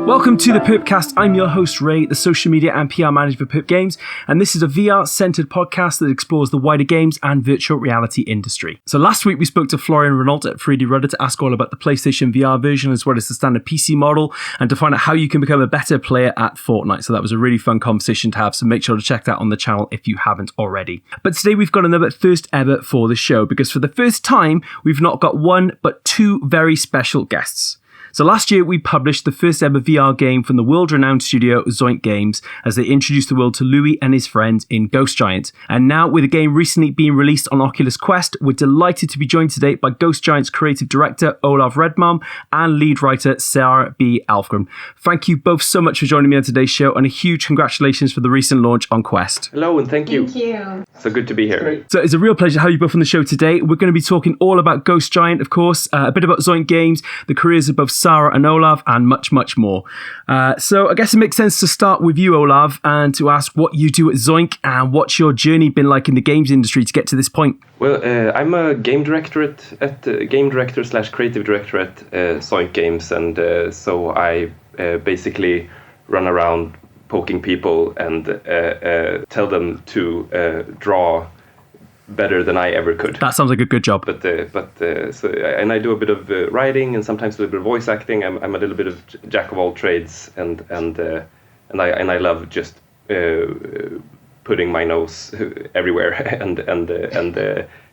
Welcome to the PerpCast. I'm your host, Ray, the social media and PR manager for Perp Games, and this is a VR-centered podcast that explores the wider games and virtual reality industry. So last week we spoke to Florian Renault at 3D Rudder to ask all about the PlayStation VR version as well as the standard PC model and to find out how you can become a better player at Fortnite. So that was a really fun conversation to have, so make sure to check that on the channel if you haven't already. But today we've got another first ever for the show because for the first time we've not got one but two very special guests. So last year, we published the first ever VR game from the world-renowned studio Zoink Games as they introduced the world to Louie and his friends in Ghost Giant. And now, with the game recently being released on Oculus Quest, we're delighted to be joined today by Ghost Giant's creative director, Olov Redmalm, and lead writer, Sara B. Elfgram. Thank you both so much for joining me on today's show, and a huge congratulations for the recent launch on Quest. Hello, and thank you. Thank you. So good to be here. So it's a real pleasure to have you both on the show today. We're going to be talking all about Ghost Giant, of course, a bit about Zoink Games, the careers of both Sara and Olov, and much, much more. So I guess it makes sense to start with you, Olov, and to ask what you do at Zoink and what's your journey been like in the games industry to get to this point. Well, I'm a game director game director / creative director at Zoink Games, and so I basically run around poking people and tell them to draw better than I ever could. That sounds like a good job. And I do a bit of writing and sometimes a little bit of voice acting. I'm a little bit of jack of all trades, and I love just putting my nose everywhere and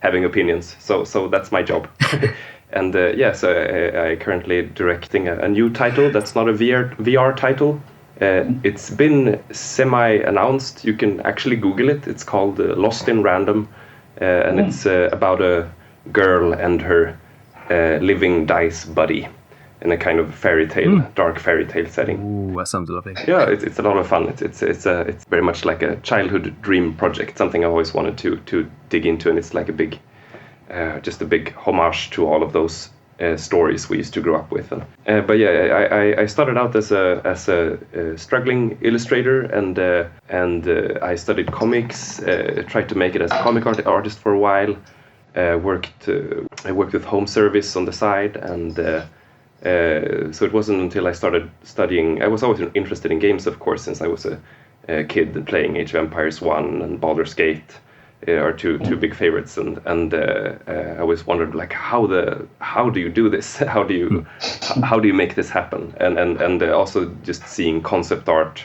having opinions. So that's my job. And so I currently directing a new title that's not a VR title. It's been semi-announced. You can actually Google it. It's called Lost in Random. And it's about a girl and her living dice buddy in a kind of fairy tale, dark fairy tale setting. Ooh, that sounds lovely. Yeah, it's a lot of fun. It's very much like a childhood dream project, something I always wanted to dig into, and it's like a big, just a big homage to all of those stories we used to grow up with. But yeah, I started out as a struggling illustrator, and I studied comics. Tried to make it as a comic artist for a while. I worked with home service on the side, and so it wasn't until I started studying. I was always interested in games, of course, since I was a kid playing Age of Empires 1 and Baldur's Gate. Are two big favorites, and I always wondered, like, how do you do this? How do you make this happen? And also just seeing concept art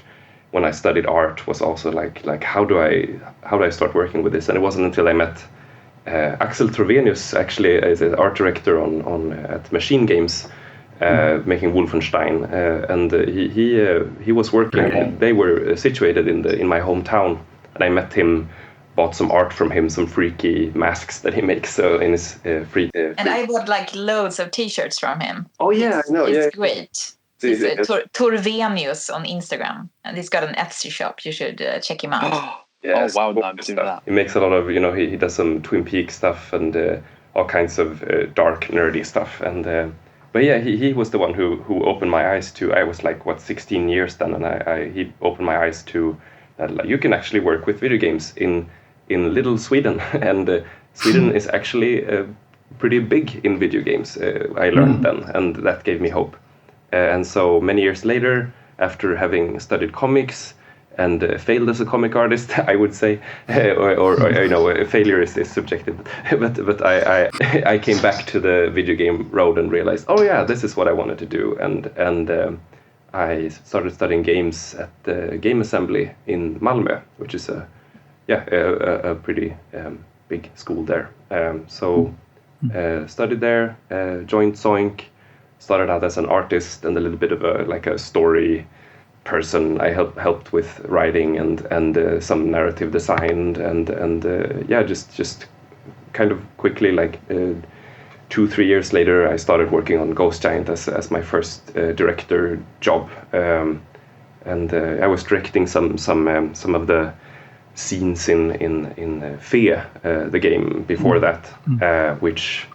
when I studied art was also like how do I start working with this? And it wasn't until I met Axel Trovenius, actually, as an art director at Machine Games, making Wolfenstein, and he was working. They were situated in my hometown, and I met him. Bought some art from him, some freaky masks that he makes in his free. And I bought like loads of T-shirts from him. Oh yeah, I know. It's great. He's Torvenius on Instagram, and he's got an Etsy shop. You should check him out. Yeah, wow, I'm doing that. He makes a lot of, he does some Twin Peaks stuff and all kinds of dark, nerdy stuff. And but yeah, he was the one who opened my eyes to. I was like 16 years then, and he opened my eyes to that you can actually work with video games in little Sweden, and Sweden is actually pretty big in video games. I learned then, and that gave me hope. And so many years later, after having studied comics and failed as a comic artist, I would say, or failure is subjective, but I came back to the video game road and realized, oh yeah, this is what I wanted to do, and I started studying games at the Game Assembly in Malmö, which is a pretty big school there. Studied there, joined Zoink, started out as an artist and a little bit of a story person. I helped with writing and some narrative design and just kind of quickly 2-3 years later, I started working on Ghost Giant as my first director job, and I was directing some of the scenes in Fe, the game before that, which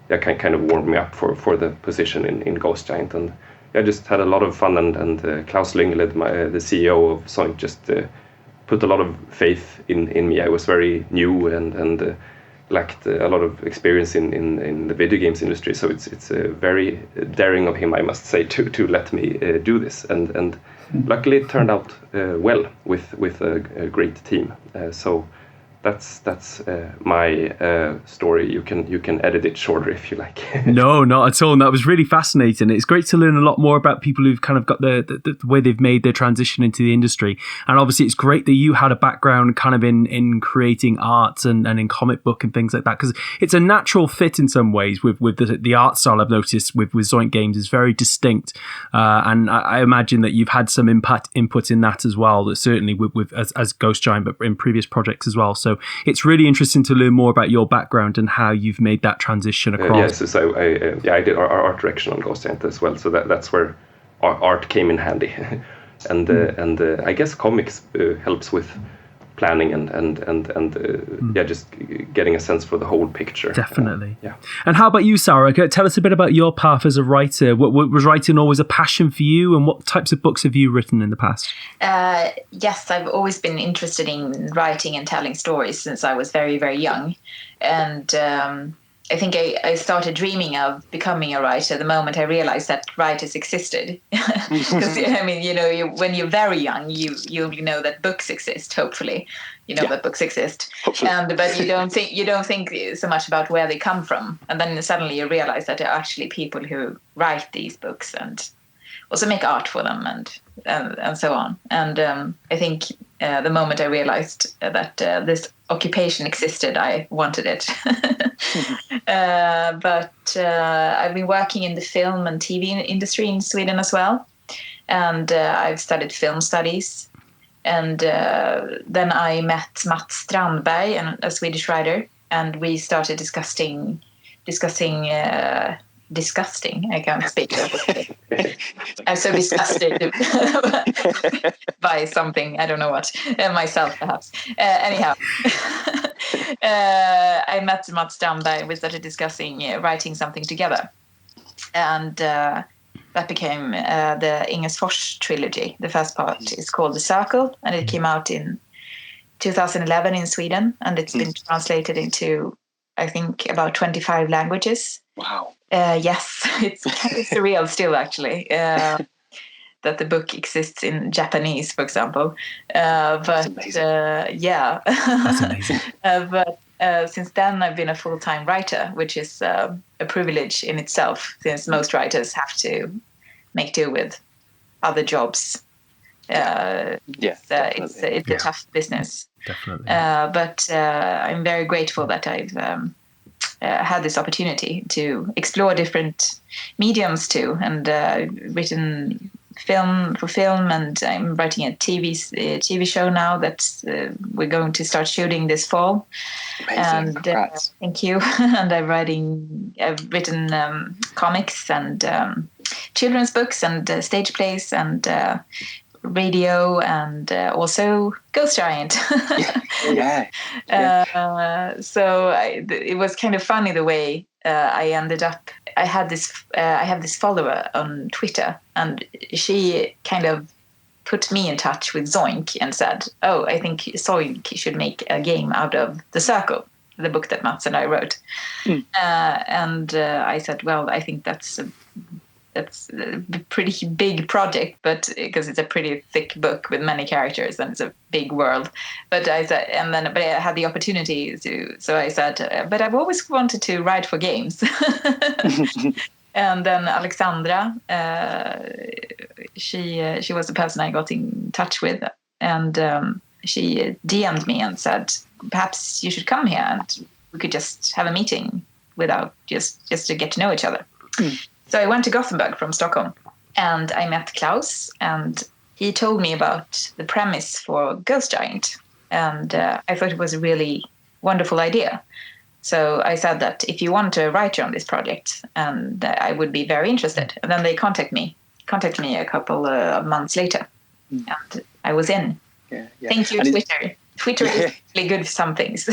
kind of warmed me up for the position in Ghost Giant, and I just had a lot of fun, and Klaus Lyngeled, the CEO of Zoink, just put a lot of faith in me. I was very new and lacked a lot of experience in the video games industry, so it's very daring of him, I must say, to let me do this, and luckily it turned out well with a great team. So that's my story. You can edit it shorter if you like. No, not at all. And that was really fascinating. It's great to learn a lot more about people who've kind of got the way they've made their transition into the industry. And obviously it's great that you had a background kind of in creating art and in comic book and things like that, because it's a natural fit in some ways with the art style. I've noticed with Zoink games is very distinct. And I imagine that you've had some input in that as well, that certainly with as Ghost Giant, but in previous projects as well. So it's really interesting to learn more about your background and how you've made that transition across. Yes, so I did our art direction on Ghost Giant as well. So that's where art came in handy, and I guess comics helps with planning and just getting a sense for the whole picture. Definitely. And how about you, Sara? Tell us a bit about your path as a writer. What was writing always a passion for you, and what types of books have you written in the past? Yes, I've always been interested in writing and telling stories since I was very, very young, and I think I started dreaming of becoming a writer the moment I realized that writers existed. Because I mean, when you're very young, you know that books exist. Hopefully, that books exist, but you don't think so much about where they come from, and then suddenly you realize that there are actually people who write these books and also make art for them and so on. And I think the moment I realized that this occupation existed, I wanted it. But I've been working in the film and TV industry in Sweden as well. And I've studied film studies. And then I met Mats Strandberg, a Swedish writer, and we started discussing. I can't speak. I'm so disgusted by something. I don't know what. Myself, perhaps. Anyhow, I met Mats Strandberg. We started discussing writing something together. And that became the Ingesfors trilogy. The first part is called The Circle, and it came out in 2011 in Sweden. And it's been translated into, I think, about 25 languages. Wow. Yes, it's kind of surreal still, actually, that the book exists in Japanese, for example. But yeah, that's amazing. But since then, I've been a full-time writer, which is a privilege in itself, since most writers have to make do with other jobs. It's a tough business. Definitely. But I'm very grateful that I've had this opportunity to explore different mediums too, and written film, and I'm writing a TV show now that we're going to start shooting this fall. Amazing. And thank you. And I've written comics and children's books and stage plays and radio and also Ghost Giant. So it was kind of funny the way I ended up. I have this follower on Twitter, and she kind of put me in touch with Zoink and said, "Oh, I think Zoink should make a game out of The Circle, the book that Mats and I wrote." And I said, "Well, I think that's a pretty big project, but because it's a pretty thick book with many characters and it's a big world." But I said, but I had the opportunity to, so I said, but I've always wanted to write for games. And then Alexandra, she was the person I got in touch with, and she DM'd me and said, perhaps you should come here and we could just have a meeting without just to get to know each other. So I went to Gothenburg from Stockholm, and I met Klaus, and he told me about the premise for Ghost Giant, and I thought it was a really wonderful idea. So I said that if you want a writer on this project, and I would be very interested. And then they contacted me a couple of months later, and I was in. Yeah. Thank you, Twitter. Twitter is really good for some things.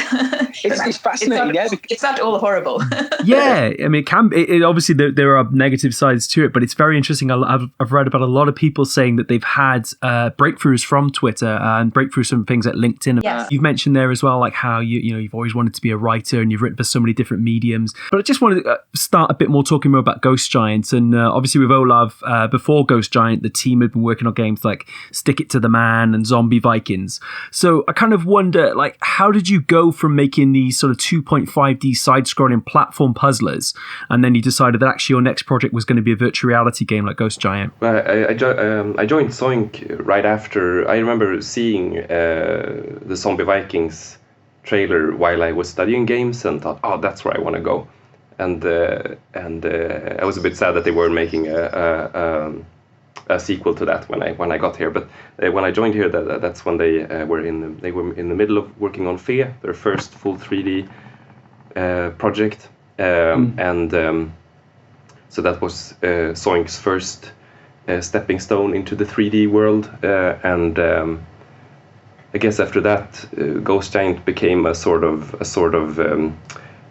It's fascinating. It's not all horrible. Yeah, I mean, it can. Obviously, there are negative sides to it, but it's very interesting. I've read about a lot of people saying that they've had breakthroughs from Twitter and breakthroughs from things like LinkedIn. Yes. You've mentioned there as well, like how you've always wanted to be a writer and you've written for so many different mediums. But I just wanted to start a bit more talking more about Ghost Giant, and obviously with Olov, before Ghost Giant, the team had been working on games like Stick It to the Man and Zombie Vikings. So I kind of wonder, like, how did you go from making these sort of 2.5D side-scrolling platform puzzlers, and then you decided that actually your next project was going to be a virtual reality game like Ghost Giant? I joined Zoink right after. I remember seeing the Zombie Vikings trailer while I was studying games and thought, oh, that's where I want to go. And I was a bit sad that they weren't making a sequel to that when I got here. But when I joined here, that's when they were in the middle of working on Fe, their first full 3D project, and so that was Zoink's first stepping stone into the 3D world. And I guess after that, Ghost Giant became a sort of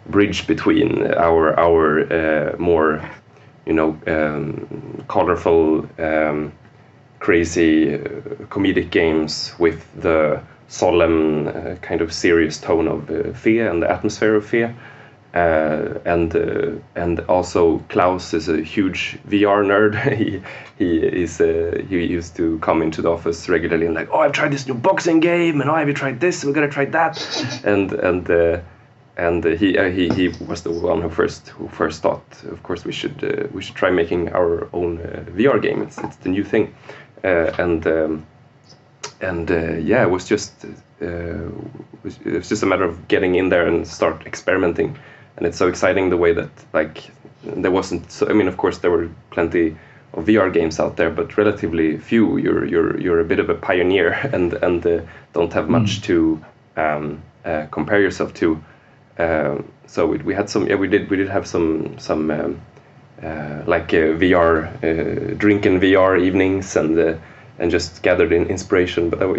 bridge between our more colorful, crazy, comedic games with the solemn, kind of serious tone of Fe and the atmosphere of Fe. And also Klaus is a huge VR nerd. He used to come into the office regularly and like, oh, I've tried this new boxing game, and oh, have you tried this? We're gonna try that, and he was the one who first thought, of course, we should try making our own VR game. It's the new thing, and it was just a matter of getting in there and start experimenting. And it's so exciting the way that, like, there wasn't so, I mean, of course there were plenty of VR games out there, but relatively few. You're a bit of a pioneer and don't have much to compare yourself to. So we had some, we did have some like VR drink and VR evenings and just gathered in inspiration. But we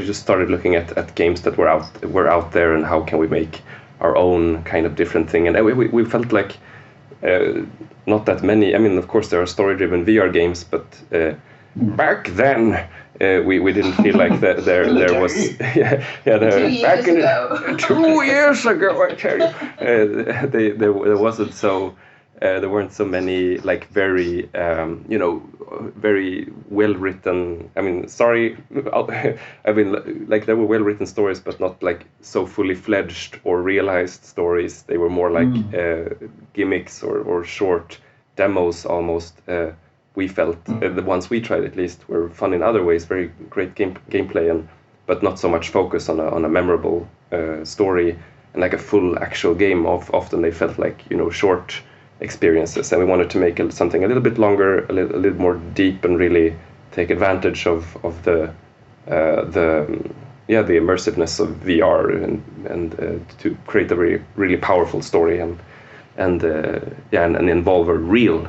just started looking at games that were out there, and how can we make our own kind of different thing. And we felt like not that many. I mean, of course there are story-driven VR games, but back then we didn't feel like that there was 2 years ago. 2 years ago, I tell you, there wasn't so. There weren't so many like very very well written. I mean, like there were well written stories, but not like so fully fledged or realized stories. They were more like gimmicks or short demos almost. We felt the ones we tried at least were fun in other ways, very great gameplay, but not so much focus on a memorable story and like a full actual game. Often they felt like short experiences, and we wanted to make something a little bit longer, a little more deep, and really take advantage of the immersiveness of VR and to create a really, really powerful story and involve a real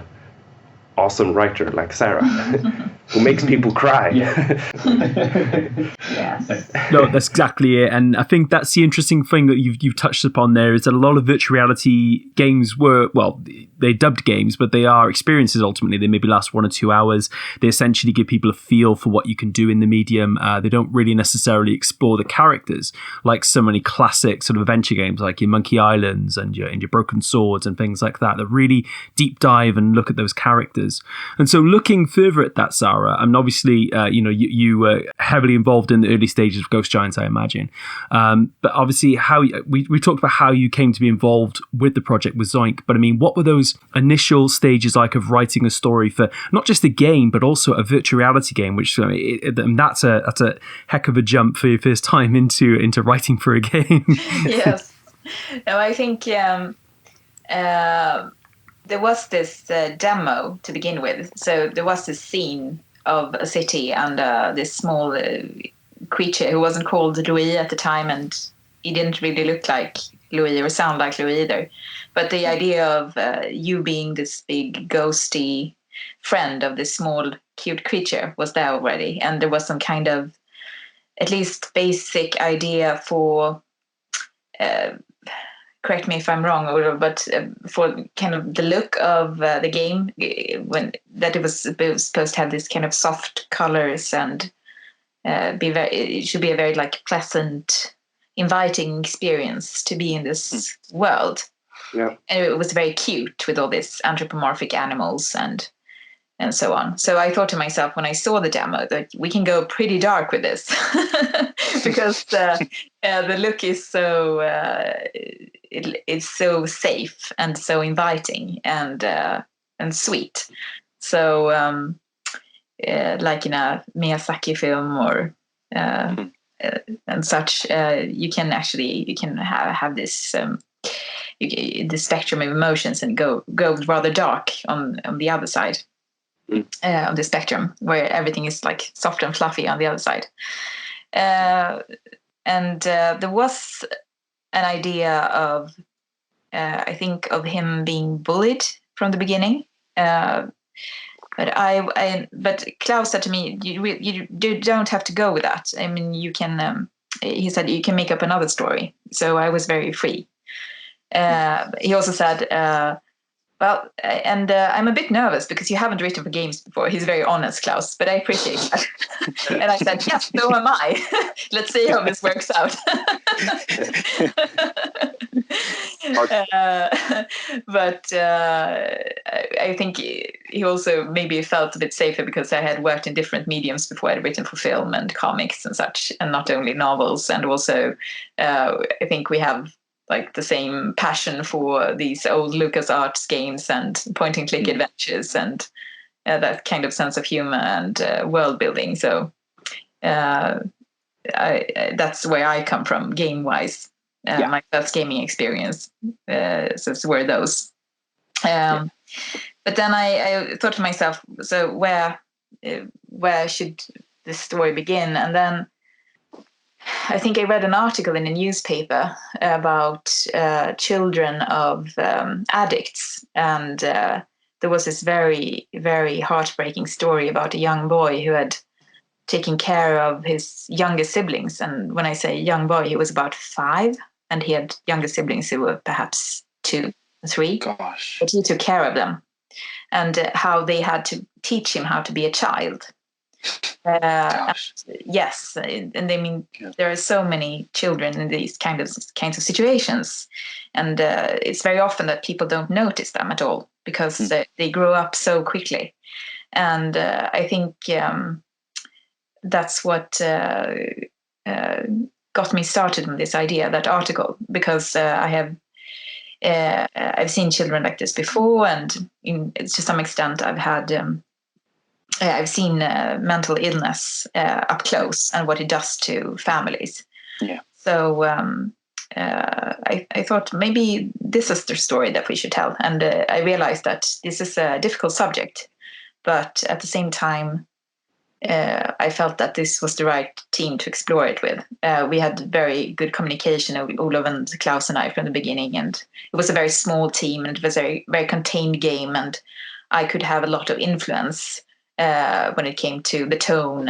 awesome writer like Sara who makes people cry. Yes. No, that's exactly it. And I think that's the interesting thing that you've touched upon there, is that a lot of virtual reality games they're dubbed games, but they are experiences ultimately. They maybe last 1 or 2 hours. They essentially give people a feel for what you can do in the medium. They don't really necessarily explore the characters like so many classic sort of adventure games like your Monkey Islands and your Broken Swords and things like that really deep dive and look at those characters. And so looking further at that, Sara, and obviously you were heavily involved in the early stages of Ghost Giants, I imagine. But obviously we talked about how you came to be involved with the project with Zoink, but I mean, what were those initial stages like of writing a story for not just a game, but also a virtual reality game, which that's a heck of a jump for your first time into writing for a game. Yes. No, I think there was this demo to begin with. So there was this scene of a city and this small creature who wasn't called Louie at the time, and he didn't really look like Louie or sound like Louie either. But the idea of you being this big ghosty friend of this small cute creature was there already, and there was some kind of at least basic idea for. Correct me if I'm wrong, but for kind of the look of the game, when that it was supposed to have this kind of soft colors and it should be a very like pleasant, inviting experience to be in this world. Yeah. And it was very cute with all these anthropomorphic animals and so on. So I thought to myself when I saw the demo that we can go pretty dark with this because the look is so it's so safe and so inviting and sweet. So like in a Miyazaki film or and such, you can have this. The spectrum of emotions and go rather dark on the other side of the spectrum, where everything is like soft and fluffy on the other side. And there was an idea of, I think, of him being bullied from the beginning. But Klaus said to me, you don't have to go with that. I mean, you can. He said you can make up another story. So I was very free. He also said, well, and I'm a bit nervous because you haven't written for games before. He's very honest, Klaus, but I appreciate that. And I said, yes, so am I. Let's see how this works out. But I think he also maybe felt a bit safer because I had worked in different mediums before. I'd written for film and comics and such, and not only novels. And also, I think we have like the same passion for these old LucasArts games and point-and-click adventures and that kind of sense of humor and world building. So that's where I come from, game-wise. My first gaming experience were those. But then I thought to myself, so where should this story begin? And then I think I read an article in a newspaper about children of addicts, and there was this very, very heartbreaking story about a young boy who had taken care of his younger siblings. And when I say young boy, he was about 5, and he had younger siblings who were perhaps 2, 3. Gosh. But he took care of them, and how they had to teach him how to be a child. Yes, and I mean there are so many children in these kinds of situations, and it's very often that people don't notice them at all because they grow up so quickly, and I think that's what got me started on this idea, that article, because I've seen children like this before, and to some extent I've seen mental illness up close and what it does to families. Yeah. So I thought maybe this is the story that we should tell. And I realized that this is a difficult subject, but at the same time, I felt that this was the right team to explore it with. We had very good communication, Olov and Klaus and I, from the beginning, and it was a very small team, and it was a very, very contained game, and I could have a lot of influence when it came to the tone.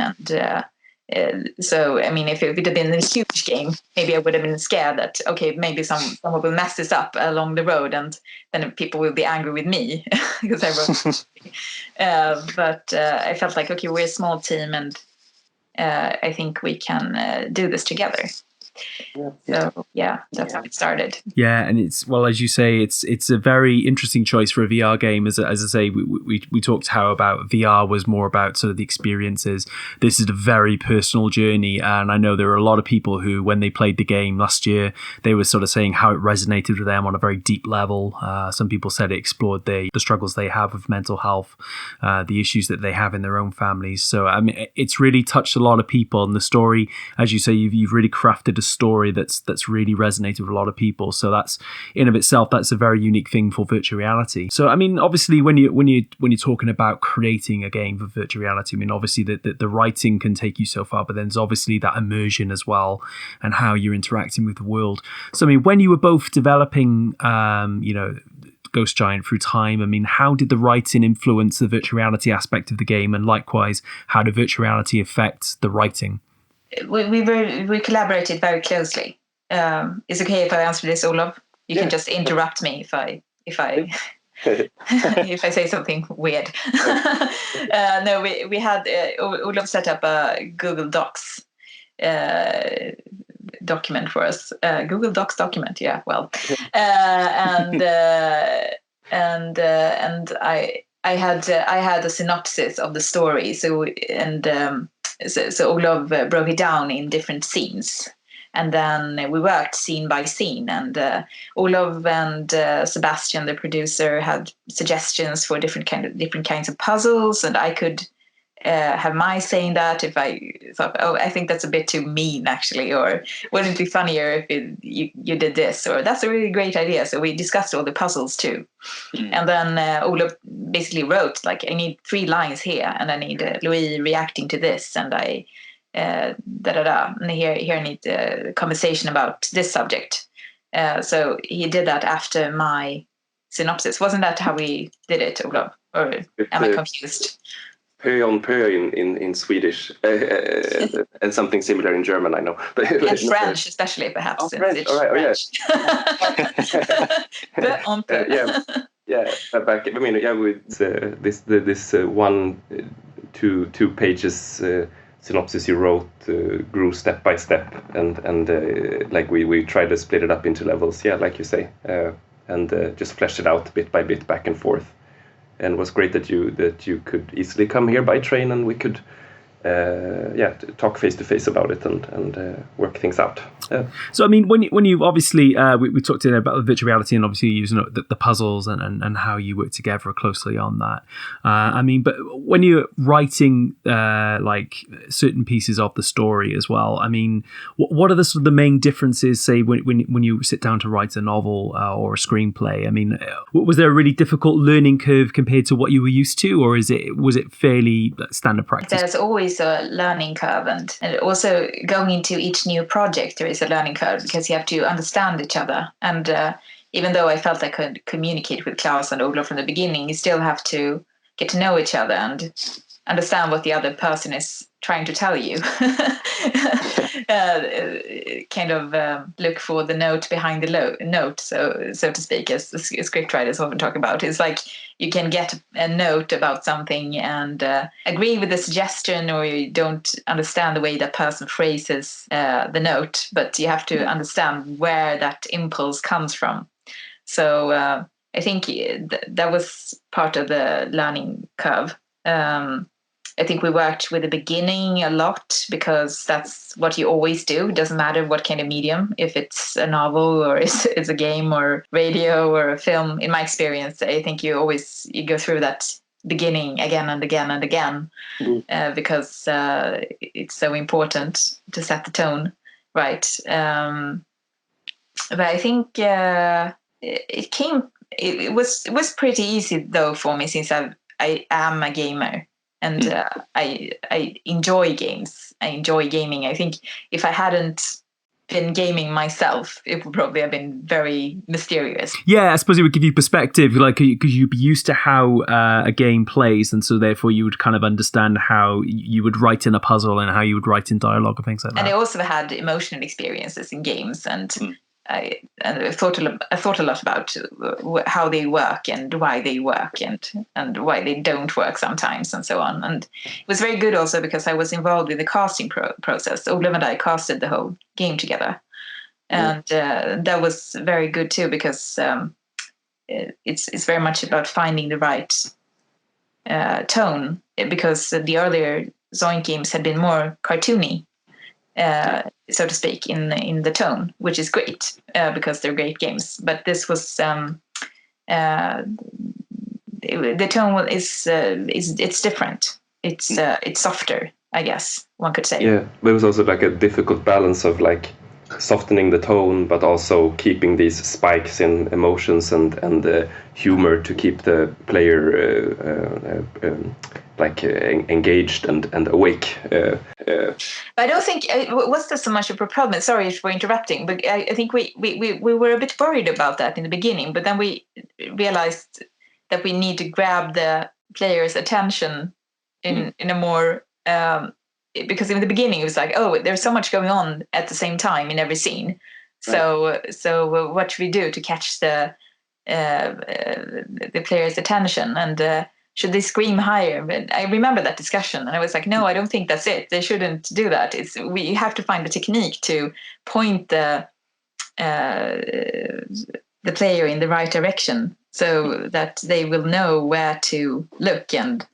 And so, I mean, if it had been a huge game, maybe I would have been scared that, okay, maybe someone will mess this up along the road, and then people will be angry with me because I wrote. But I felt like, okay, we're a small team, and I think we can do this together. So that's how it started. Yeah, and it's, well, as you say, it's a very interesting choice for a VR game. As I say, we talked how about VR was more about sort of the experiences. This is a very personal journey, and I know there are a lot of people who, when they played the game last year, they were sort of saying how it resonated with them on a very deep level. Some people said it explored the struggles they have with mental health, the issues that they have in their own families. So I mean, it's really touched a lot of people, and the story, as you say, you've really crafted a story that's really resonated with a lot of people. So that's in of itself, that's a very unique thing for virtual reality. So I mean, obviously, when you're talking about creating a game for virtual reality, I mean, obviously the writing can take you so far, but then there's obviously that immersion as well, and how you're interacting with the world. So I mean, when you were both developing, Ghost Giant through time, I mean, how did the writing influence the virtual reality aspect of the game, and likewise, how did virtual reality affect the writing? We collaborated very closely. Is it okay if I answer this, Olov? You can just interrupt me if I if I say something weird. No, we had Olov set up a Google Docs document for us. Google Docs document, yeah. Well, and I had a synopsis of the story. So Olov broke it down in different scenes. And then we worked scene by scene, and Olov and Sebastian, the producer, had suggestions for different kinds of puzzles, and I could have my say in that if I thought, I think that's a bit too mean, actually, or wouldn't it be funnier if you did this, or that's a really great idea. So we discussed all the puzzles too. And then Olov basically wrote, like, I need 3 lines here, and I need Louie reacting to this, and I and here I need a conversation about this subject. So he did that after my synopsis. Wasn't that how we did it, Olov? Or am I confused? Pö on pö in Swedish, and something similar in German, I know. But and French, especially, perhaps. French. All right. Oh, yes. Pö on pö. Yeah. Back. I mean, with this 2 pages synopsis you wrote grew step by step, and like we tried to split it up into levels. Yeah, like you say, and just fleshed it out bit by bit, back and forth. And it was great that you could easily come here by train, and we could talk face to face about it and work things out. So I mean, when you obviously we talked about the virtual reality, and obviously using the puzzles and how you work together closely on that. I mean, but when you're writing like certain pieces of the story as well, I mean, what are the sort of the main differences? Say when you sit down to write a novel or a screenplay. I mean, was there a really difficult learning curve compared to what you were used to, or was it fairly standard practice? There's always a learning curve, and also going into each new project there is a learning curve, because you have to understand each other, and even though I felt I could communicate with Klaus and Olov from the beginning, you still have to get to know each other and understand what the other person is trying to tell you. Kind of look for the note behind the note, so to speak, as the script writers often talk about. It's like you can get a note about something and agree with the suggestion, or you don't understand the way that person phrases the note, but you have to understand where that impulse comes from. So I think that was part of the learning curve. I think we worked with the beginning a lot, because that's what you always do. It doesn't matter what kind of medium, if it's a novel or it's a game or radio or a film. In my experience, I think you go through that beginning again and again and again, because it's so important to set the tone right. But I think it was pretty easy though for me, since I am a gamer. And I enjoy games. I enjoy gaming. I think if I hadn't been gaming myself, it would probably have been very mysterious. Yeah, I suppose it would give you perspective, like, because you'd be used to how a game plays, and so therefore you would kind of understand how you would write in a puzzle and how you would write in dialogue and things like that. And I also had emotional experiences in games, and I thought a lot about how they work and why they work and why they don't work sometimes, and so on. And it was very good also because I was involved with the casting process. Olov and I casted the whole game together, and that was very good too, because it's very much about finding the right tone, because the earlier Zoink games had been more cartoony, so to speak, in the tone, which is great, because they're great games. But this was the tone is different. It's softer, I guess one could say. Yeah, there was also like a difficult balance of like softening the tone, but also keeping these spikes in emotions and humor to keep the player engaged and awake. I don't think was there so much of a problem. Sorry for interrupting, but I think we were a bit worried about that in the beginning, but then we realized that we need to grab the player's attention in a more because in the beginning it was like, oh, there's so much going on at the same time in every scene. So what should we do to catch the player's attention, and should they scream higher? But I remember that discussion, and I was like, no, I don't think that's it. They shouldn't do that. We have to find a technique to point the player in the right direction, so that they will know where to look and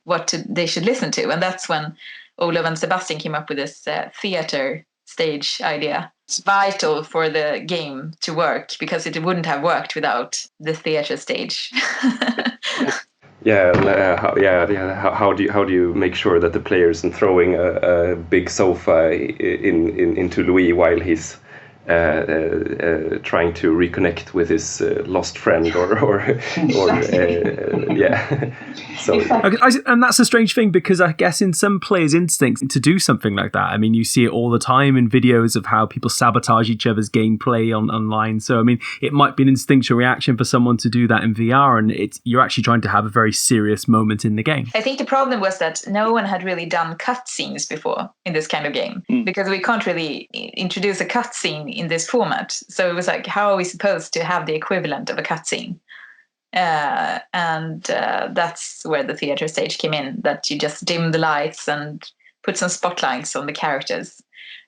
they should listen to. And that's when Olov and Sebastian came up with this theater stage idea. It's vital for the game to work, because it wouldn't have worked without the theater stage. How do you make sure that the player isn't throwing a big sofa into Louie while he's trying to reconnect with his lost friend or So, and that's a strange thing, because I guess in some players' instincts to do something like that. I mean, you see it all the time in videos of how people sabotage each other's gameplay online. So, I mean, it might be an instinctual reaction for someone to do that in VR, and you're actually trying to have a very serious moment in the game. I think the problem was that no one had really done cutscenes before in this kind of game, because we can't really introduce a cutscene in this format. So it was like, how are we supposed to have the equivalent of a cutscene? And that's where the theater stage came in, that you just dim the lights and put some spotlights on the characters.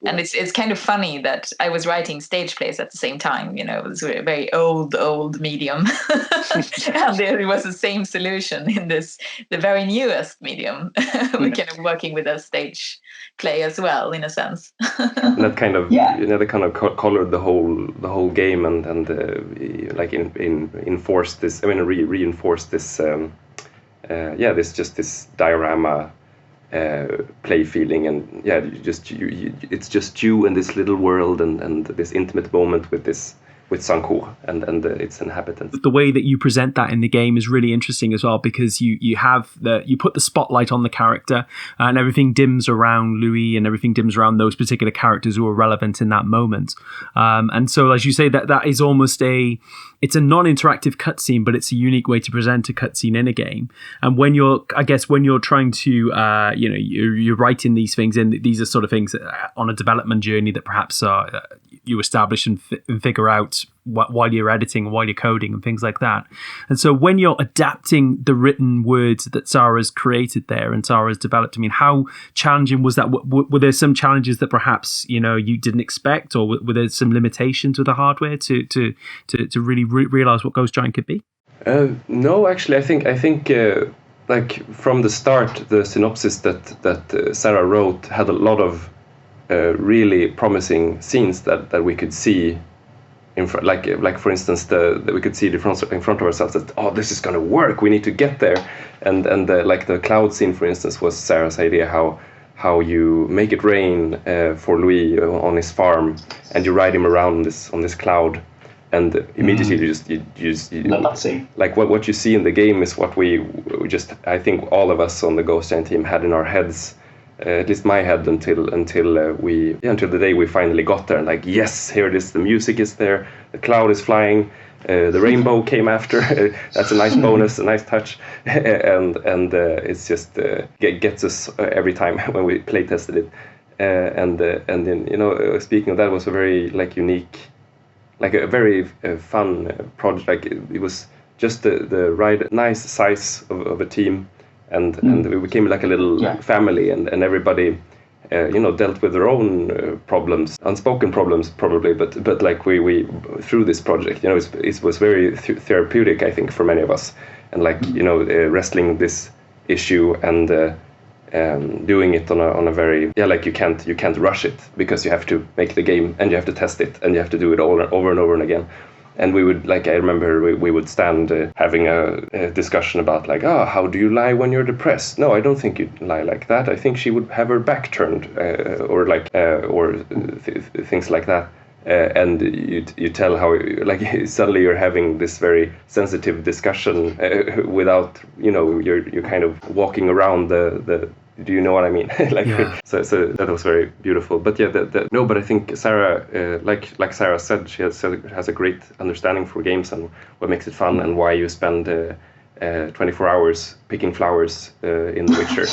And it's kind of funny that I was writing stage plays at the same time. You know, it was a very old medium. And it was the same solution in the very newest medium. We're kind of working with a stage play as well, in a sense. And that kind of that kind of colored the whole game and enforced this. I mean, reinforced this. This diorama. Play feeling, and it's just you and this little world and this intimate moment with Sankour and its inhabitants. The way that you present that in the game is really interesting as well, because you put the spotlight on the character and everything dims around Louie and everything dims around those particular characters who are relevant in that moment. And so, as you say, that is almost it's a non-interactive cutscene, but it's a unique way to present a cutscene in a game. And when you're trying to, you're writing these things in, these are sort of things on a development journey that perhaps you establish and figure out while you're editing, while you're coding and things like that. And so when you're adapting the written words that Sara's created there and Sara's developed, I mean, how challenging was that? Were there some challenges that perhaps, you didn't expect, or were there some limitations with the hardware to really realize what Ghost Giant could be? No, actually, I think from the start, the synopsis that Sara wrote had a lot of really promising scenes that we could see in front, like for instance, that we could see in front of ourselves that this is going to work. We need to get there, and the cloud scene, for instance, was Sara's idea. How you make it rain for Louie on his farm, and you ride him around on this cloud, and immediately you like what you see in the game is what we just, I think all of us on the Ghost Giant team had in our heads. At least my head until the day we finally got there, and like, yes, here it is, the music is there, the cloud is flying, the rainbow came after. That's a nice bonus, a nice touch, and it's just gets us every time when we play tested it, and then speaking of that, was a very unique, a very fun project. Like it was just the right nice size of a team. And we became like a little family, and everybody, dealt with their own problems, unspoken problems probably, but like we through this project, it was very therapeutic, I think, for many of us, and wrestling this issue and doing it on a very you can't rush it, because you have to make the game and you have to test it and you have to do it over and over and again. And we would, I remember we would stand having a discussion about how do you lie when you're depressed? No, I don't think you lie like that. I think she would have her back turned, or things like that. and you tell how like suddenly you're having this very sensitive discussion without you're kind of walking around the do you know what I mean? So that was very beautiful. But yeah, but I think Sara, like Sara said, she has a great understanding for games and what makes it fun and why you spend 24 hours picking flowers in The Witcher.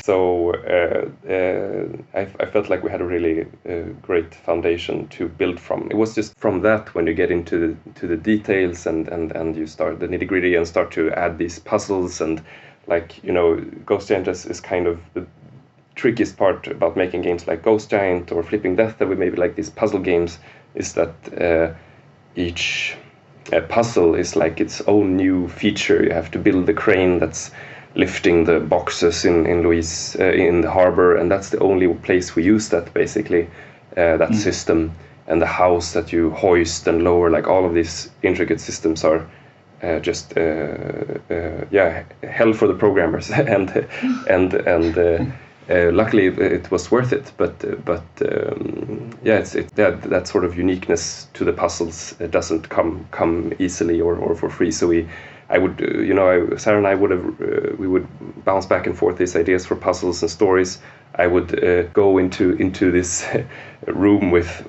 So I felt like we had a really great foundation to build from. It was just from that when you get into the details and you start the nitty gritty and start to add these puzzles and Ghost Giant is kind of the trickiest part about making games like Ghost Giant or Flipping Death that we maybe like these puzzle games is that each puzzle is like its own new feature. You have to build the crane that's lifting the boxes in Louie's in the harbor, and that's the only place we use that basically that system, and the house that you hoist and lower. Like all of these intricate systems are just hell for the programmers and luckily it was worth it, but that sort of uniqueness to the puzzles doesn't come easily or for free. So Sara and I we would bounce back and forth these ideas for puzzles and stories. I would go into this room with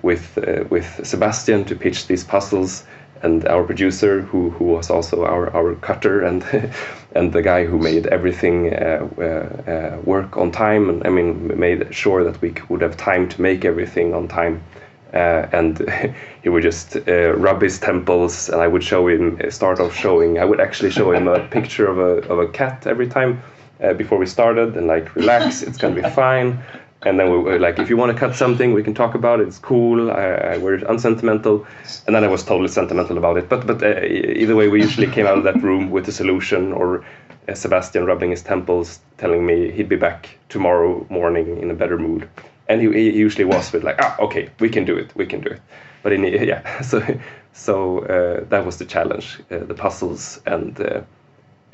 Sebastian to pitch these puzzles, and our producer, who was also our cutter and the guy who made everything work on time, and I mean made sure that we would have time to make everything on time. And he would just rub his temples, and I would show him. I would actually show him a picture of a cat every time before we started, and like, relax, it's gonna be fine. And then we were like, if you want to cut something, we can talk about it. It's cool. We're unsentimental. And then I was totally sentimental about it. But either way, we usually came out of that room with a solution, or Sebastian rubbing his temples, telling me he'd be back tomorrow morning in a better mood. And he usually was with like, okay, we can do it. But so that was the challenge, the puzzles and.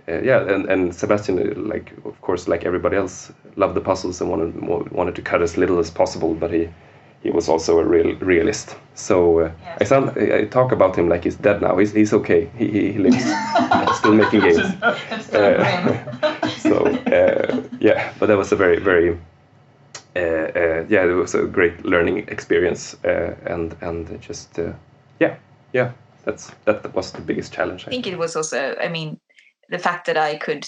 And Sebastian, like, of course, like everybody else, loved the puzzles and wanted to cut as little as possible, but he was also a realist. So I talk about him like he's dead now. He's okay. He lives, still making games. But that was a very very it was a great learning experience, and just that was the biggest challenge. I think it was also, I mean, the fact that I could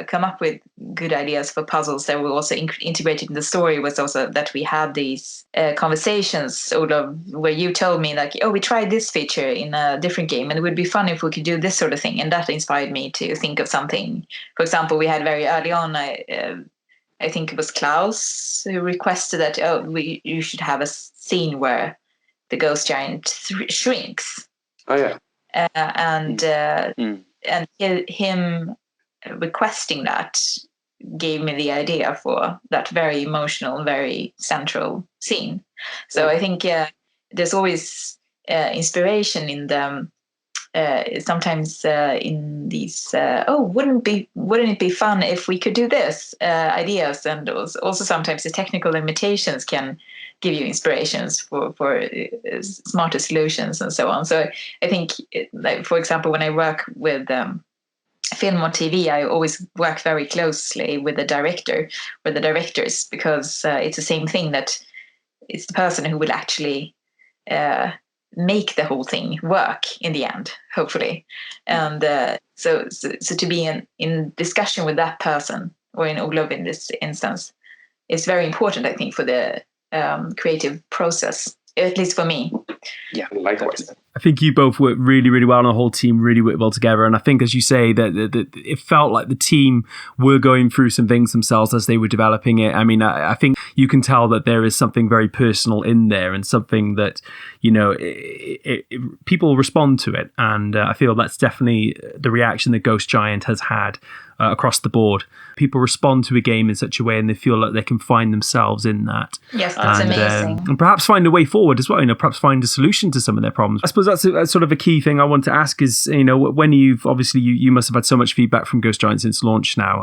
come up with good ideas for puzzles that were also integrated in the story was also that we had these conversations, Olov, where you told me like, we tried this feature in a different game and it would be fun if we could do this sort of thing. And that inspired me to think of something. For example, we had very early on, I think it was Klaus who requested that, you should have a scene where the ghost giant shrinks. Oh, yeah. And him requesting that gave me the idea for that very emotional, very central scene. So I think there's always inspiration in them. Sometimes in these, wouldn't it be fun if we could do this ideas, and also sometimes the technical limitations can give you inspirations for smarter solutions and so on. So I think, like, for example, when I work with film or TV, I always work very closely with the director or the directors, because it's the same thing, that it's the person who will actually make the whole thing work in the end, hopefully. And so to be in discussion with that person, or in Olov in this instance, is very important, I think, for the creative process, at least for me. Yeah, likewise. I think you both worked really, really well, and the whole team really worked well together. And I think, as you say, that it felt like the team were going through some things themselves as they were developing it. I mean, I think you can tell that there is something very personal in there, and something that, people respond to it. And I feel that's definitely the reaction that Ghost Giant has had across the board. People respond to a game in such a way, and they feel like they can find themselves in that. Yes, that's amazing. And perhaps find a way forward as well. Perhaps find a solution to some of their problems. I suppose suppose that's a sort of a key thing I want to ask is, when you've obviously you must have had so much feedback from Ghost Giant since launch now.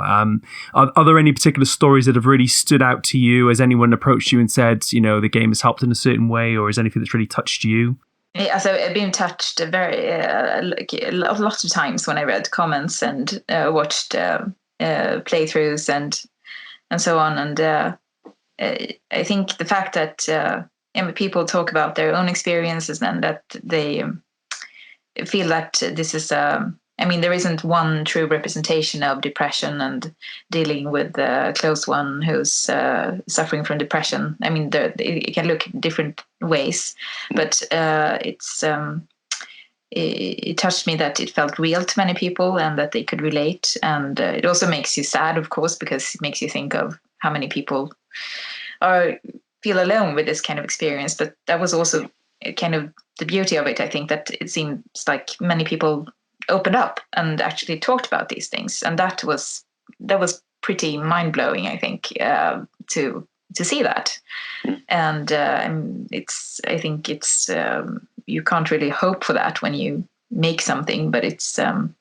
Are there any particular stories that have really stood out to you? Has anyone approached you and said, the game has helped in a certain way, or is anything that's really touched you? Yeah, so I've been touched very lots of times when I read comments and watched playthroughs and so on. And I think the fact that people talk about their own experiences and that they feel that this is there isn't one true representation of depression and dealing with a close one who's suffering from depression. It can look different ways, but it touched me that it felt real to many people and that they could relate. And it also makes you sad, of course, because it makes you think of how many people feel alone with this kind of experience. But that was also kind of the beauty of it. I think that it seems like many people opened up and actually talked about these things, and that was pretty mind-blowing, I think, to see that. And I think you can't really hope for that when you make something, but it's kind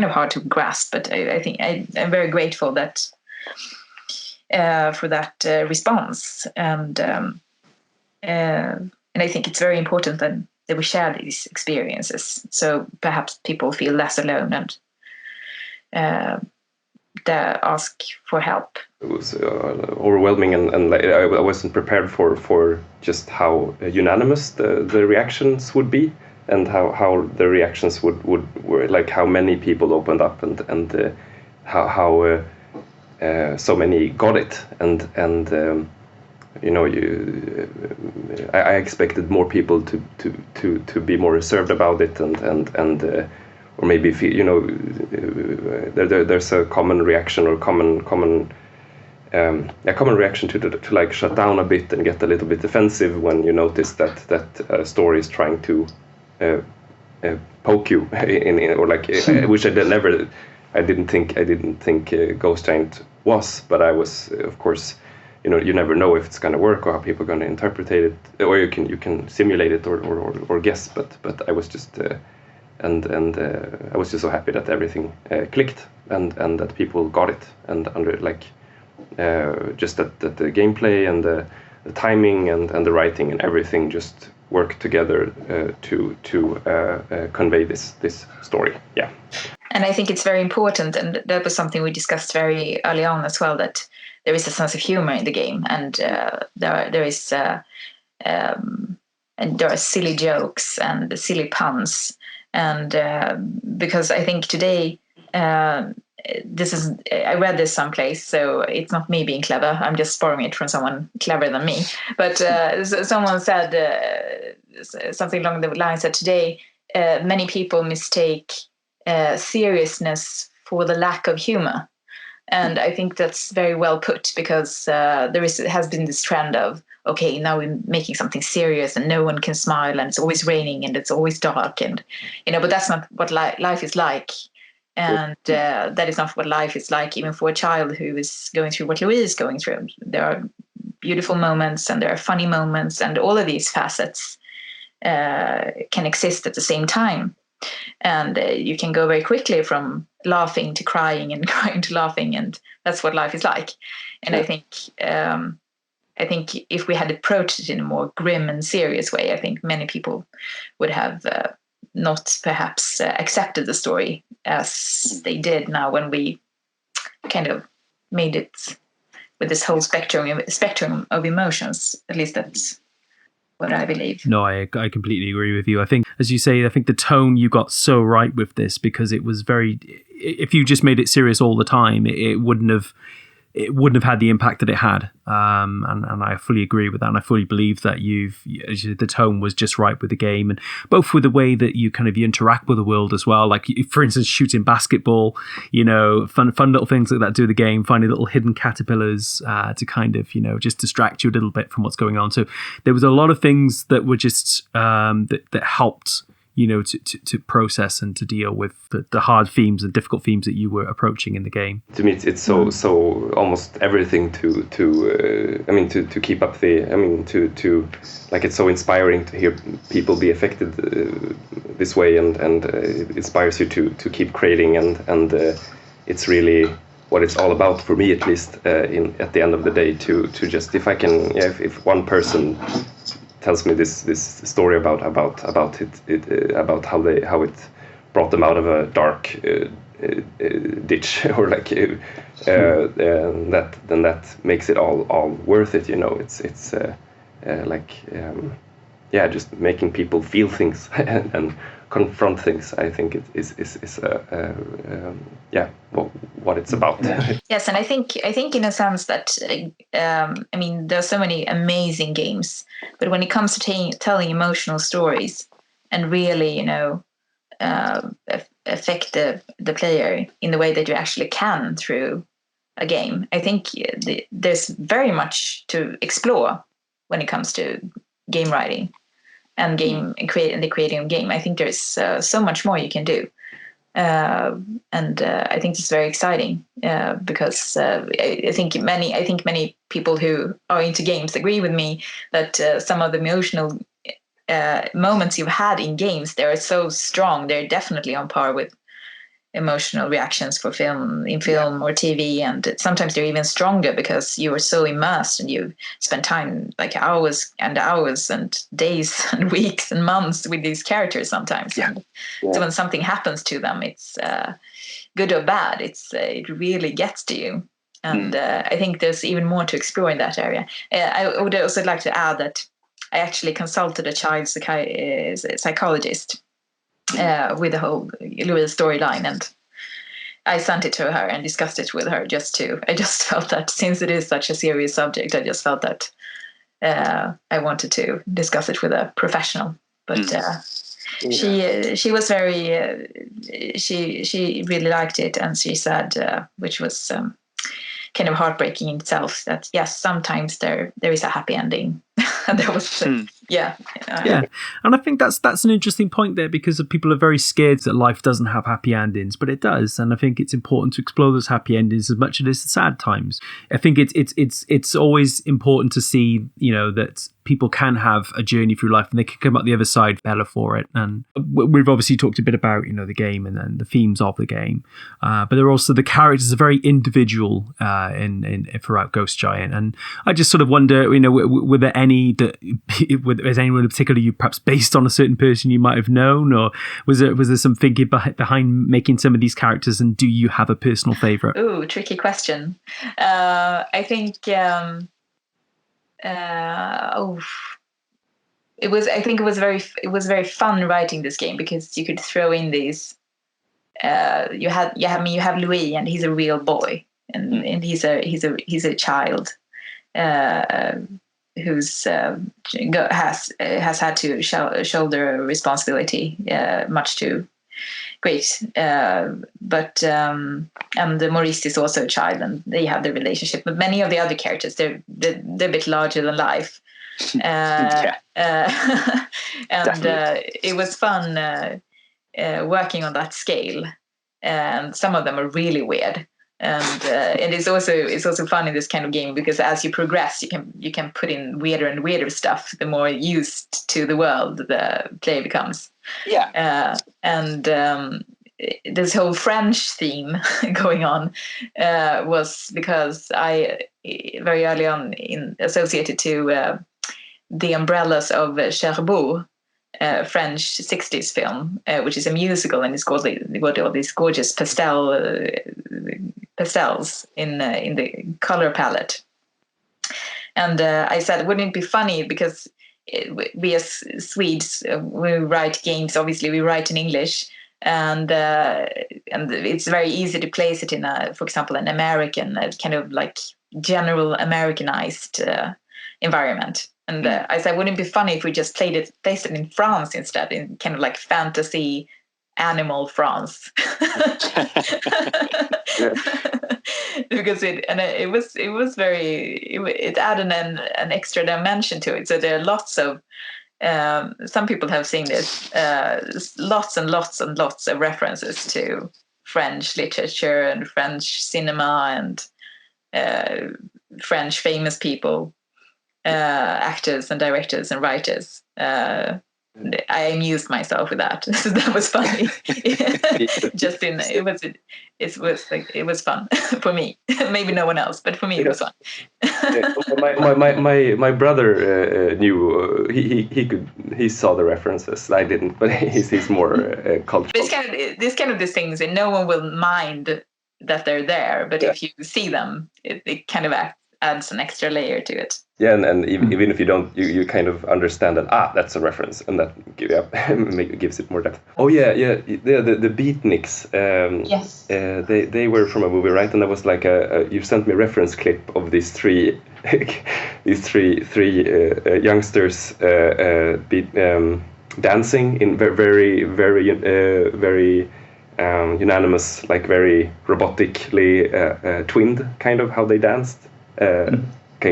of hard to grasp. But I think I'm very grateful that for that response, and I think it's very important that we share these experiences, so perhaps people feel less alone and ask for help. It was overwhelming, and I wasn't prepared for just how unanimous the reactions would be, and how the reactions were like how many people opened up, and how so many got it, and I expected more people to be more reserved about it, and or maybe feel, there's a common reaction or common reaction to like shut down a bit and get a little bit defensive when you notice that a story is trying to poke you or like which I didn't think Ghost Giant was, but I was, of course. You never know if it's going to work or how people are going to interpret it, or you can simulate it or guess. But I was just I was just so happy that everything clicked and that people got it, and just that the gameplay and the timing and the writing and everything just worked together to convey this story. Yeah. And I think it's very important, and that was something we discussed very early on as well, that there is a sense of humor in the game, and there are silly jokes and silly puns, and because I think today I read this someplace, so it's not me being clever. I'm just borrowing it from someone cleverer than me. But someone said something along the lines that today many people mistake seriousness for the lack of humor. And I think that's very well put, because has been this trend of, okay, now we're making something serious and no one can smile and it's always raining and it's always dark, and but that's not what life is like. And that is not what life is like, even for a child who is going through what Louie is going through. There are beautiful moments and there are funny moments, and all of these facets can exist at the same time. And you can go very quickly from laughing to crying and crying to laughing, and that's what life is like. And I think if we had approached it in a more grim and serious way, I think many people would have not perhaps accepted the story as they did now, when we kind of made it with this whole spectrum of emotions. At least that's what I believe. No, I completely agree with you. I think, as you say, I think the tone you got so right with this, because it was very, if you just made it serious all the time, it wouldn't have had the impact that it had. And I fully agree with that. And I fully believe that the tone was just right with the game, and both with the way that you interact with the world as well. Like, for instance, shooting basketball, fun little things like that do the game, finding little hidden caterpillars to just distract you a little bit from what's going on. So there was a lot of things that were just that helped to process and to deal with the hard themes and difficult themes that you were approaching in the game? To me, it's so almost everything to keep up to like, it's so inspiring to hear people be affected this way, and it inspires you to keep creating, and it's really what it's all about for me, at least at the end of the day, to just, if I can, if one person tells me this story about how it brought them out of a dark ditch, or like that makes it all worth it. It's just making people feel things and confront things. I think it is what it's about. Yes, and I think in a sense that there's so many amazing games, but when it comes to telling emotional stories and really affect the player in the way that you actually can through a game, I think there's very much to explore when it comes to game writing and the creating of game. I think there's so much more you can do, and I think it's very exciting because I think many people who are into games agree with me that some of the emotional moments you've had in games, they're so strong. They're definitely on par with emotional reactions for film or TV, and sometimes they're even stronger because you were so immersed and you spent time, like hours and hours and days and weeks and months with these characters sometimes. So when something happens to them, it's good or bad, it really gets to you. And I think there's even more to explore in that area. I would also like to add that I actually consulted a child psychologist with the whole Louie storyline, and I sent it to her and discussed it with her. I just felt that since it is such a serious subject, I just felt that I wanted to discuss it with a professional. But she was very she really liked it, and she said, which was kind of heartbreaking in itself, that yes, sometimes there is a happy ending. And there was and I think that's an interesting point there, because people are very scared that life doesn't have happy endings, but it does. And I think it's important to explore those happy endings as much as it is the sad times. I think it's always important to see that people can have a journey through life and they can come out the other side better for it. And we've obviously talked a bit about the game and the themes of the game, but there are also the characters are very individual in throughout Ghost Giant. And I just sort of wonder, were there any is anyone in particular you perhaps based on a certain person you might have known, or was there some thinking behind making some of these characters, and do you have a personal favorite? Ooh, tricky question. I think it was very fun writing this game, because you could throw in these you have Louie, and he's a real boy, and he's a child who's has had to shoulder responsibility much too great, but and Maurice is also a child, and they have their relationship. But many of the other characters, they're a bit larger than life, and it was fun working on that scale. And some of them are really weird. And it's also fun in this kind of game, because as you progress, you can put in weirder and weirder stuff the more used to the world the player becomes. And this whole French theme going on was because I very early on associated to the umbrellas of Cherbourg, French 60s film, which is a musical, and it's got all these gorgeous pastels in the color palette. And I said, wouldn't it be funny, because we as Swedes, we write games, obviously we write in English, and it's very easy to place it in for example, an American kind of like general Americanized environment. And I said, wouldn't it be funny if we just placed it in France instead, in kind of like fantasy animal France? Because it added an extra dimension to it. So there are lots of some people have seen this. Lots and lots and lots of references to French literature and French cinema and French famous people, actors and directors and writers. I amused myself with that. That was funny. It was fun for me. Maybe no one else, but for me it was fun. my brother knew. He saw the references. I didn't, but he's more cultural. This kind of these things, and no one will mind that they're there. But if you see them, it kind of adds an extra layer to it. Yeah, and even if you don't, you kind of understand that that's a reference, and that gives it more depth. Oh yeah, the beatniks. Yes. They were from a movie, right? And there was like you sent me a reference clip of these three youngsters dancing in very unanimous, like very robotically twinned, kind of how they danced.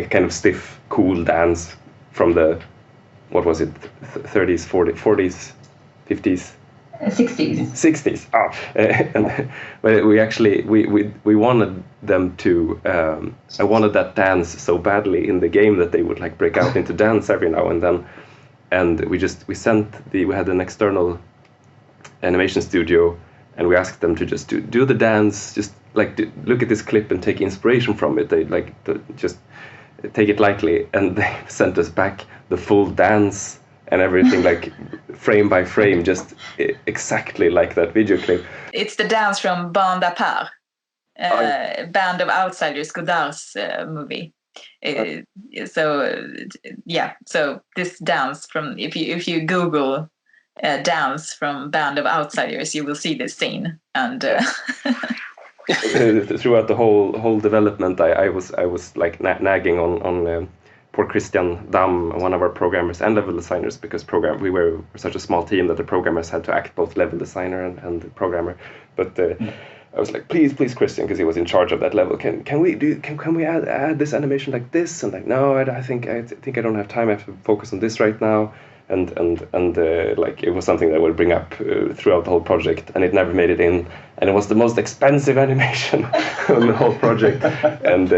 Kind of stiff, cool dance from the, what was it, 30s, 40s, 50s? 60s. But we wanted them to, I wanted that dance so badly in the game that they would like break out into dance every now and then. And we had an external animation studio, and we asked them to just do the dance, just like look at this clip and take inspiration from it. They just take it lightly, and they sent us back the full dance and everything, like frame by frame, just exactly like that video clip. It's the dance from Bande à Part, Band of Outsiders, Godard's movie. So this dance from, if you Google dance from Band of Outsiders, you will see this scene. And throughout the whole development, I was like nagging on poor Christian Dam, one of our programmers and level designers, because we were such a small team that the programmers had to act both level designer and the programmer. But I was like, please, Christian, because he was in charge of that level. Can we add this animation like this? And like, no, I think I don't have time. I have to focus on this right now. And like it was something that I would bring up throughout the whole project, and it never made it in, and it was the most expensive animation on the whole project. And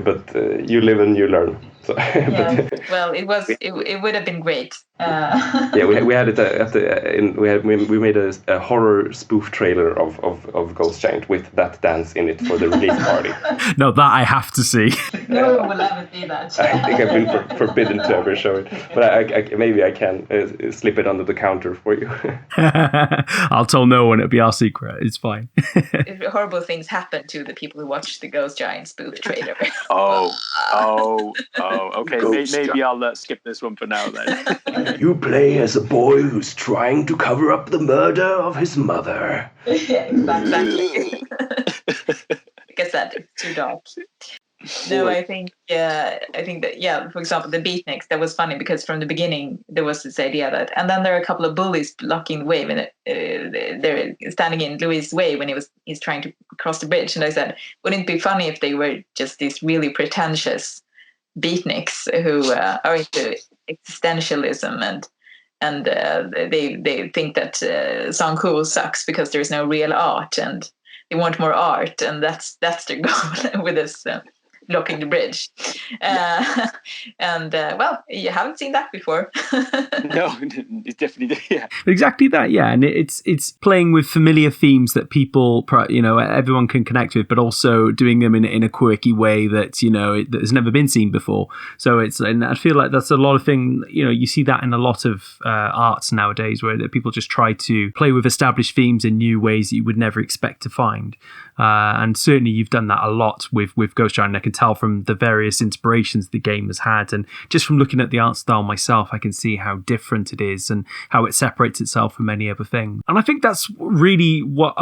but you live and you learn. So, yeah. Well, it would have been great. Yeah, we had it we made a horror spoof trailer of Ghost Giant with that dance in it for the release party. No, that I have to see. No one will ever see that. I think I've been forbidden to ever show it, but I maybe I can slip it under the counter for you. I'll tell no one. It'll be our secret. It's fine. Horrible things happen to the people who watch the Ghost Giant spoof trailer. Okay. Maybe I'll skip this one for now then. You play as a boy who's trying to cover up the murder of his mother. Yeah, exactly. Like I said, it's too dark. No, I think that, for example, the beatniks, that was funny because from the beginning there was this idea that, and then there are a couple of bullies blocking the way when they're standing in Louis' way when he's trying to cross the bridge. And I said, wouldn't it be funny if they were just these really pretentious beatniks who are into existentialism and they think that Sankour sucks because there's no real art and they want more art, and that's their goal with this blocking the bridge. Well, you haven't seen that before. No, it's definitely, yeah. Exactly that, yeah. And it's playing with familiar themes that people, everyone can connect with, but also doing them in a quirky way that, that has never been seen before. So and I feel like that's a lot of thing, you see that in a lot of arts nowadays, where people just try to play with established themes in new ways that you would never expect to find. And certainly you've done that a lot with Ghost Giant. I can tell from the various inspirations the game has had, and just from looking at the art style myself, I can see how different it is and how it separates itself from any other thing. And I think that's really what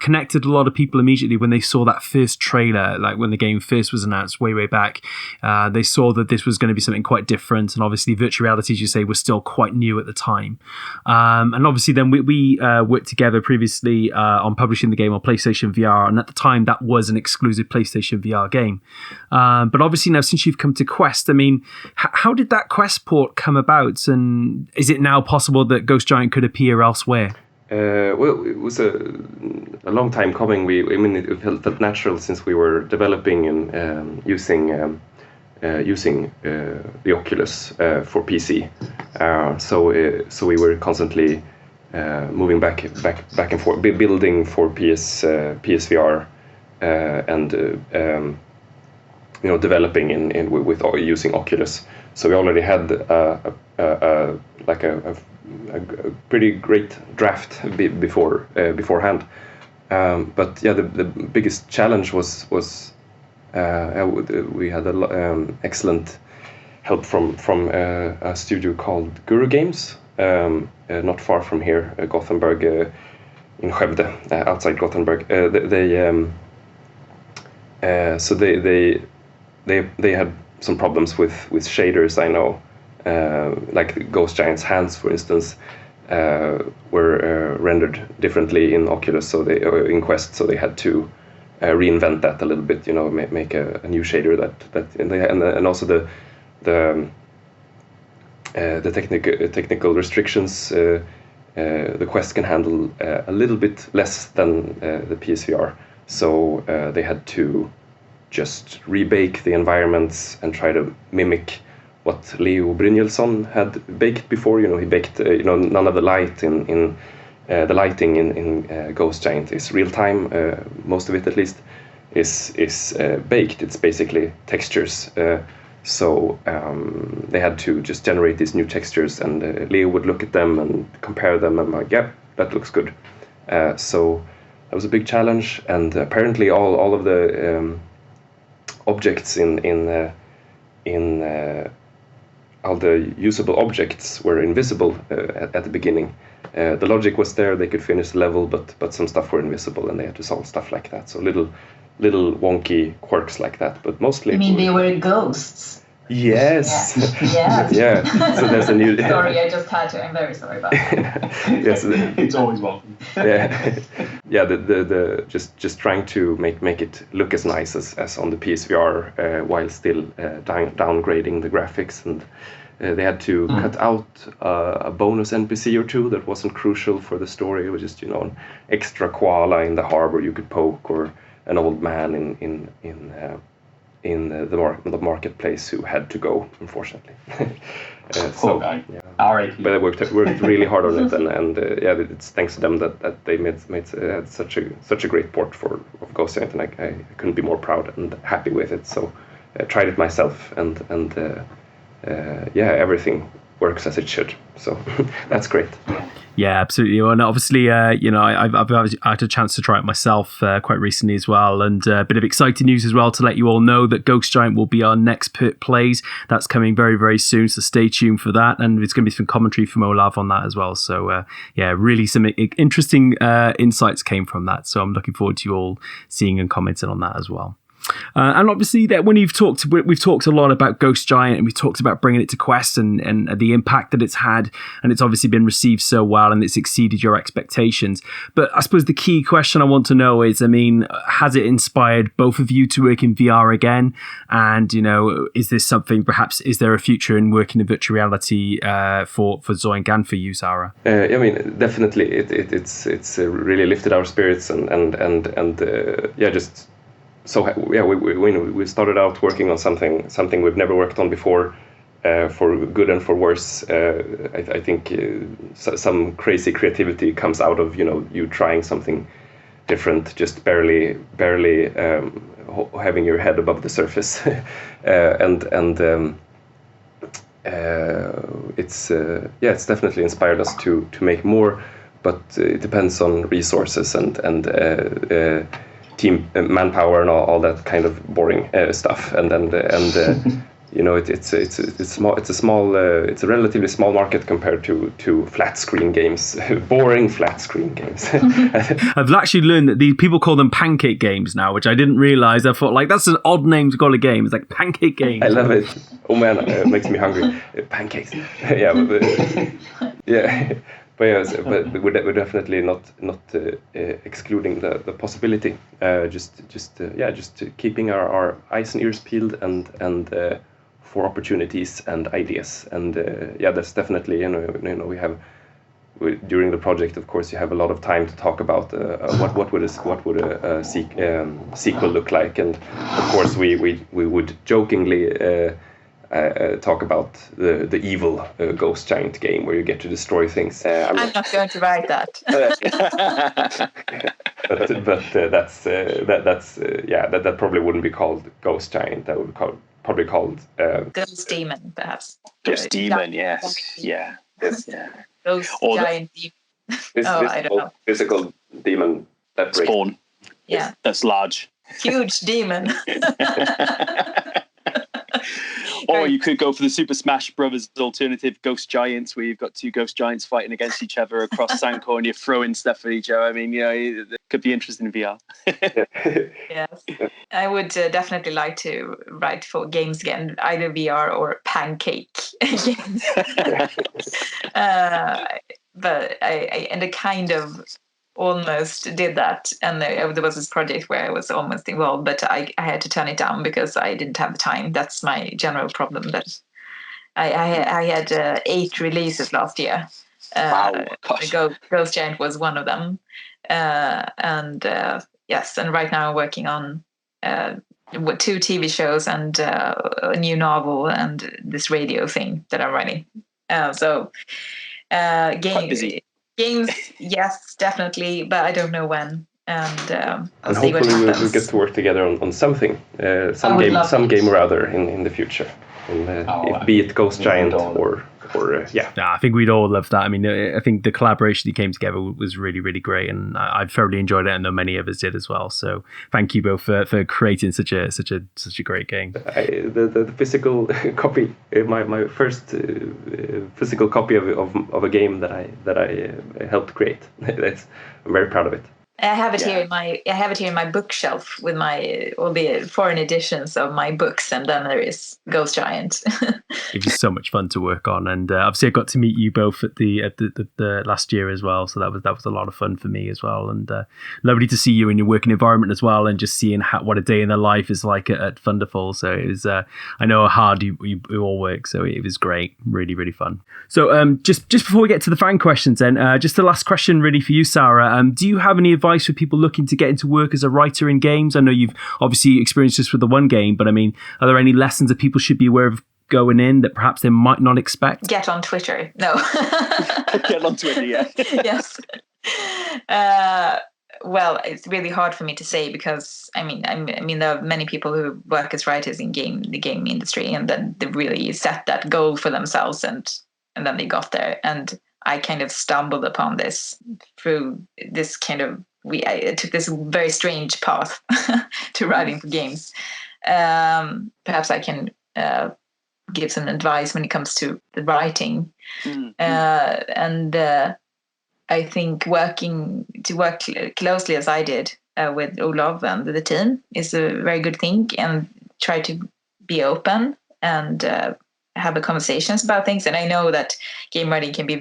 connected a lot of people immediately when they saw that first trailer, like when the game first was announced way back. They saw that this was going to be something quite different, and obviously virtual reality, as you say, was still quite new at the time. And obviously then we worked together previously on publishing the game on PlayStation VR, and at the time that was an exclusive PlayStation VR game. But obviously now, since you've come to Quest, I mean, how did that Quest port come about? And is it now possible that Ghost Giant could appear elsewhere? Well, it was a long time coming. It felt natural since we were developing and using the Oculus for PC. So we were constantly moving back and forth, building for PSVR, and developing with using Oculus. So we already had a pretty great draft beforehand. But yeah, the biggest challenge was we had excellent help from a studio called Guru Games, not far from here, Gothenburg, in Skövde, outside Gothenburg. They had some problems with shaders, I know. Like Ghost Giant's hands, for instance, were rendered differently in Oculus, so in Quest, so they had to reinvent that a little bit, make a new shader and also the technical restrictions. The Quest can handle a little bit less than the PSVR, so they had to just rebake the environments and try to mimic what Leo Brynjelsson had baked before. He baked, none of the light in the lighting in Ghost Giant is real time. Most of it, at least, is baked. It's basically textures. So they had to just generate these new textures, and Leo would look at them and compare them, and like, yeah, that looks good. So that was a big challenge, and apparently all of the objects in all the usable objects were invisible at the beginning. The logic was there; they could finish the level, but some stuff were invisible, and they had to solve stuff like that. So little wonky quirks like that, but mostly. You mean they were ghosts? Yes. Yeah. Yeah. So there's a new. Sorry, I just had to. I'm very sorry about that. Yes. It's always welcome. Yeah. Yeah. The just trying to make it look as nice as on the PSVR, while still downgrading the graphics, and they had to cut out a bonus NPC or two that wasn't crucial for the story. It was just an extra koala in the harbor you could poke, or an old man in the marketplace who had to go, unfortunately. Poor guy. Yeah. R.I.P. But they worked really hard on it, and it's thanks to them that they made such a great port of Ghost Giant, and I couldn't be more proud and happy with it. So I tried it myself, and everything works as it should. So that's great. Yeah, absolutely. And obviously, I've had a chance to try it myself quite recently as well. And a bit of exciting news as well to let you all know that Ghost Giant will be our next Perp Plays. That's coming very, very soon. So stay tuned for that. And there's going to be some commentary from Olov on that as well. So really some interesting insights came from that. So I'm looking forward to you all seeing and commenting on that as well. And obviously, that when we've talked a lot about Ghost Giant, and we've talked about bringing it to Quest and the impact that it's had, and it's obviously been received so well, and it's exceeded your expectations. But I suppose the key question I want to know is, I mean, has it inspired both of you to work in VR again? And is this something? Perhaps is there a future in working in virtual reality for Zoink and for you, Sara? I mean, definitely, it's really lifted our spirits, and just. So we started out working on something we've never worked on before, for good and for worse. I think some crazy creativity comes out of you trying something different, just barely having your head above the surface, it's definitely inspired us to make more, but it depends on resources and team manpower and all that kind of boring stuff, and it's a relatively small market compared to flat screen games, boring flat screen games. I've actually learned that these people call them pancake games now, which I didn't realize. I thought that's an odd name to call a game. It's like pancake games. I love it. Oh man, it makes me hungry. Pancakes. Yeah. but we're definitely not excluding the possibility. Just keeping our eyes and ears peeled and for opportunities and ideas. And that's definitely we have. During the project, of course, you have a lot of time to talk about what would a sequel look like, and of course we would jokingly talk about the evil ghost giant game where you get to destroy things. I'm not going to write that. but that probably wouldn't be called ghost giant. That would probably called ghost demon, perhaps. Ghost demon, yes, yeah. Ghost giant demon. I don't know. Physical demon that breaks. Spawn. Yeah. That's large. Huge demon. Or you could go for the Super Smash Brothers alternative, Ghost Giants, where you've got two Ghost Giants fighting against each other across Sanko and you're throwing stuff at each other. I mean, it could be interesting in VR. Yes. I would definitely like to write for games again, either VR or pancake games. But I kind of almost did that, and there was this project where I was almost involved, but I had to turn it down because I didn't have the time. That's my general problem. That I had 8 releases last year. Wow, gosh. Ghost Giant was one of them, and right now I'm working on 2 TV shows and a new novel and this radio thing that I'm writing. Quite busy. Games, yes, definitely, but I don't know when. And I'll see what hopefully happens. we'll get to work together on something, some game or other in the future, be it Ghost Giant or I think we'd all love that. I mean, I think the collaboration that came together was really, really great, and I thoroughly enjoyed it. I know many of us did as well. So thank you both for creating such a great game. The physical copy, my first physical copy of a game that I helped create. I'm very proud of it. I have it here in my bookshelf with all the foreign editions of my books, and then there is Ghost Giant. It was so much fun to work on, and obviously I got to meet you both at the last year as well. So that was a lot of fun for me as well, and lovely to see you in your working environment as well, and just seeing what a day in the life is like at Thunderful. So it was I know how hard you all work, so it was great, really, really fun. So just before we get to the fan questions, then just the last question really for you, Sara. Do you have any advice for people looking to get into work as a writer in games? I know you've obviously experienced this with the one game, but I mean, are there any lessons that people should be aware of going in that perhaps they might not expect? Get on Twitter. No. Get on Twitter, yeah. Yes. Well, it's really hard for me to say because I mean there are many people who work as writers in the game industry, and then they really set that goal for themselves, and then they got there. And I kind of stumbled upon this through this kind of I took this very strange path to writing for games. Perhaps I can give some advice when it comes to the writing. And I think work closely as I did with Olov and the team is a very good thing, and try to be open and have conversations about things. And I know that game writing can be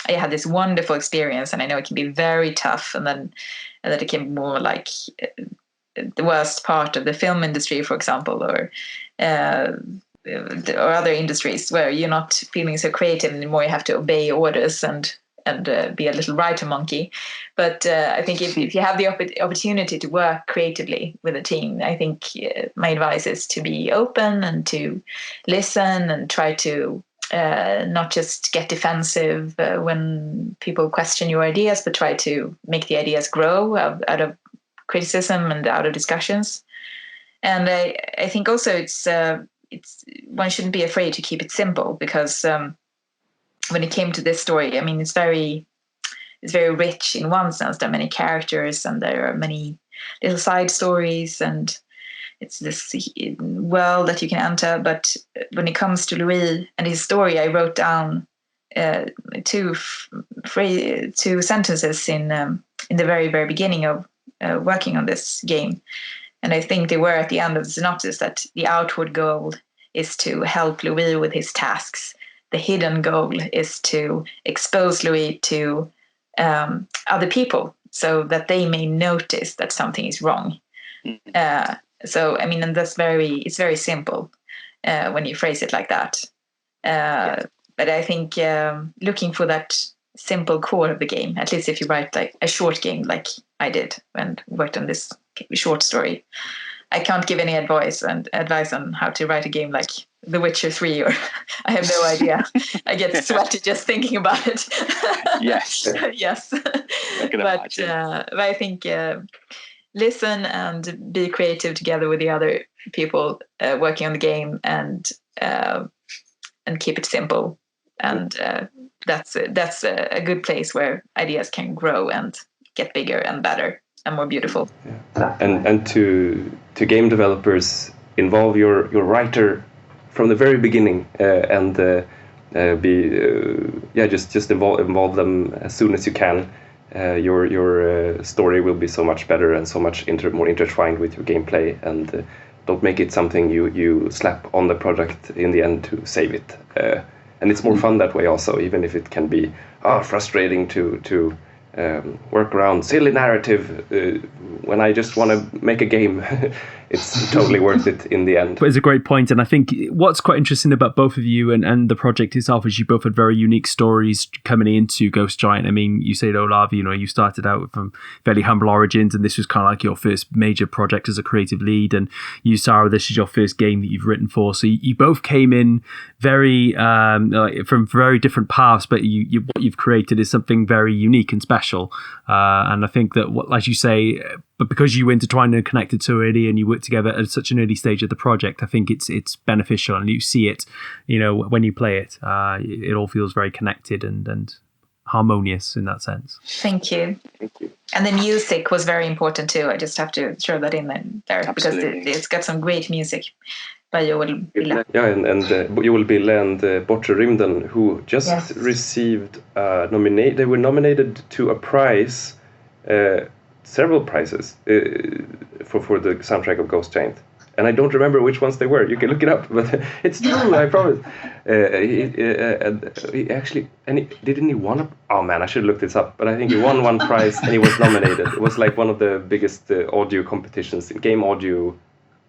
I had this wonderful experience, and I know it can be very tough, and that it can be more like the worst part of the film industry, for example, or other industries where you're not feeling so creative anymore. You have to obey orders and be a little writer monkey. But I think if you have the opportunity to work creatively with a team, I think my advice is to be open and to listen and try to not just get defensive when people question your ideas, but try to make the ideas grow out of criticism and out of discussions. And I think also it's one shouldn't be afraid to keep it simple, because when it came to this story, I mean, it's very rich in one sense. There are many characters, and there are many little side stories, and it's this world that you can enter. But when it comes to Louie and his story, I wrote down two sentences in the very, very beginning of working on this game. And I think they were at the end of the synopsis, that the outward goal is to help Louie with his tasks, the hidden goal is to expose Louie to other people so that they may notice that something is wrong. So, I mean, and it's very simple when you phrase it like that. But I think looking for that simple core of the game, at least if you write like a short game like I did and worked on this short story, I can't give any advice on how to write a game like The Witcher 3, or I have no idea. I get sweaty just thinking about it. Yes. Yes. I can imagine. But I think listen and be creative together with the other people working on the game, and keep it simple. And that's a good place where ideas can grow and get bigger and better and more beautiful. Yeah. And to game developers, involve your writer from the very beginning, and just involve them as soon as you can. Your story will be so much better and so much more intertwined with your gameplay, and don't make it something you slap on the project in the end to save it. And it's more fun that way also, even if it can be frustrating to work around silly narrative when I just want to make a game. It's totally worth it in the end. But it's a great point, and I think what's quite interesting about both of you and the project itself is you both had very unique stories coming into Ghost Giant. I mean, you said, Olov, you started out from fairly humble origins, and this was kind of like your first major project as a creative lead, and you, Sara, this is your first game that you've written for. So you both came in very from very different paths, but what you've created is something very unique and special. And I think that, as you say, but because you intertwined and connected so early and you worked together at such an early stage of the project, I think it's beneficial, and you see it, when you play it, it all feels very connected and harmonious in that sense. Thank you. And the music was very important too. I just have to throw that in there. Absolutely. Because it's got some great music by Joel Bille. Yeah, and Joel Bille and Bortre Rymden, who just received they were nominated to a prize, several prizes for the soundtrack of Ghost Giant, and I don't remember which ones they were. You can look it up, but it's true. I promise. He actually, didn't he won? Oh man, I should look this up. But I think he won one prize and he was nominated. It was like one of the biggest audio competitions, game audio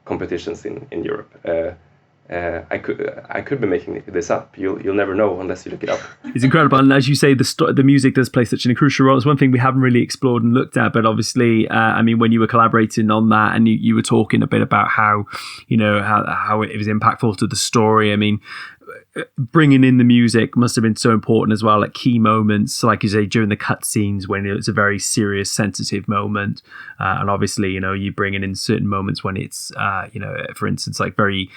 competitions in Europe. I could be making this up. You'll never know unless you look it up. It's incredible, and as you say, the music does play such a crucial role. It's one thing we haven't really explored and looked at, but obviously, when you were collaborating on that, and you were talking a bit about how it was impactful to the story. I mean, bringing in the music must have been so important as well at key moments, like you say, during the cutscenes when it's a very serious, sensitive moment, and obviously, you bring in certain moments when it's, for instance, like very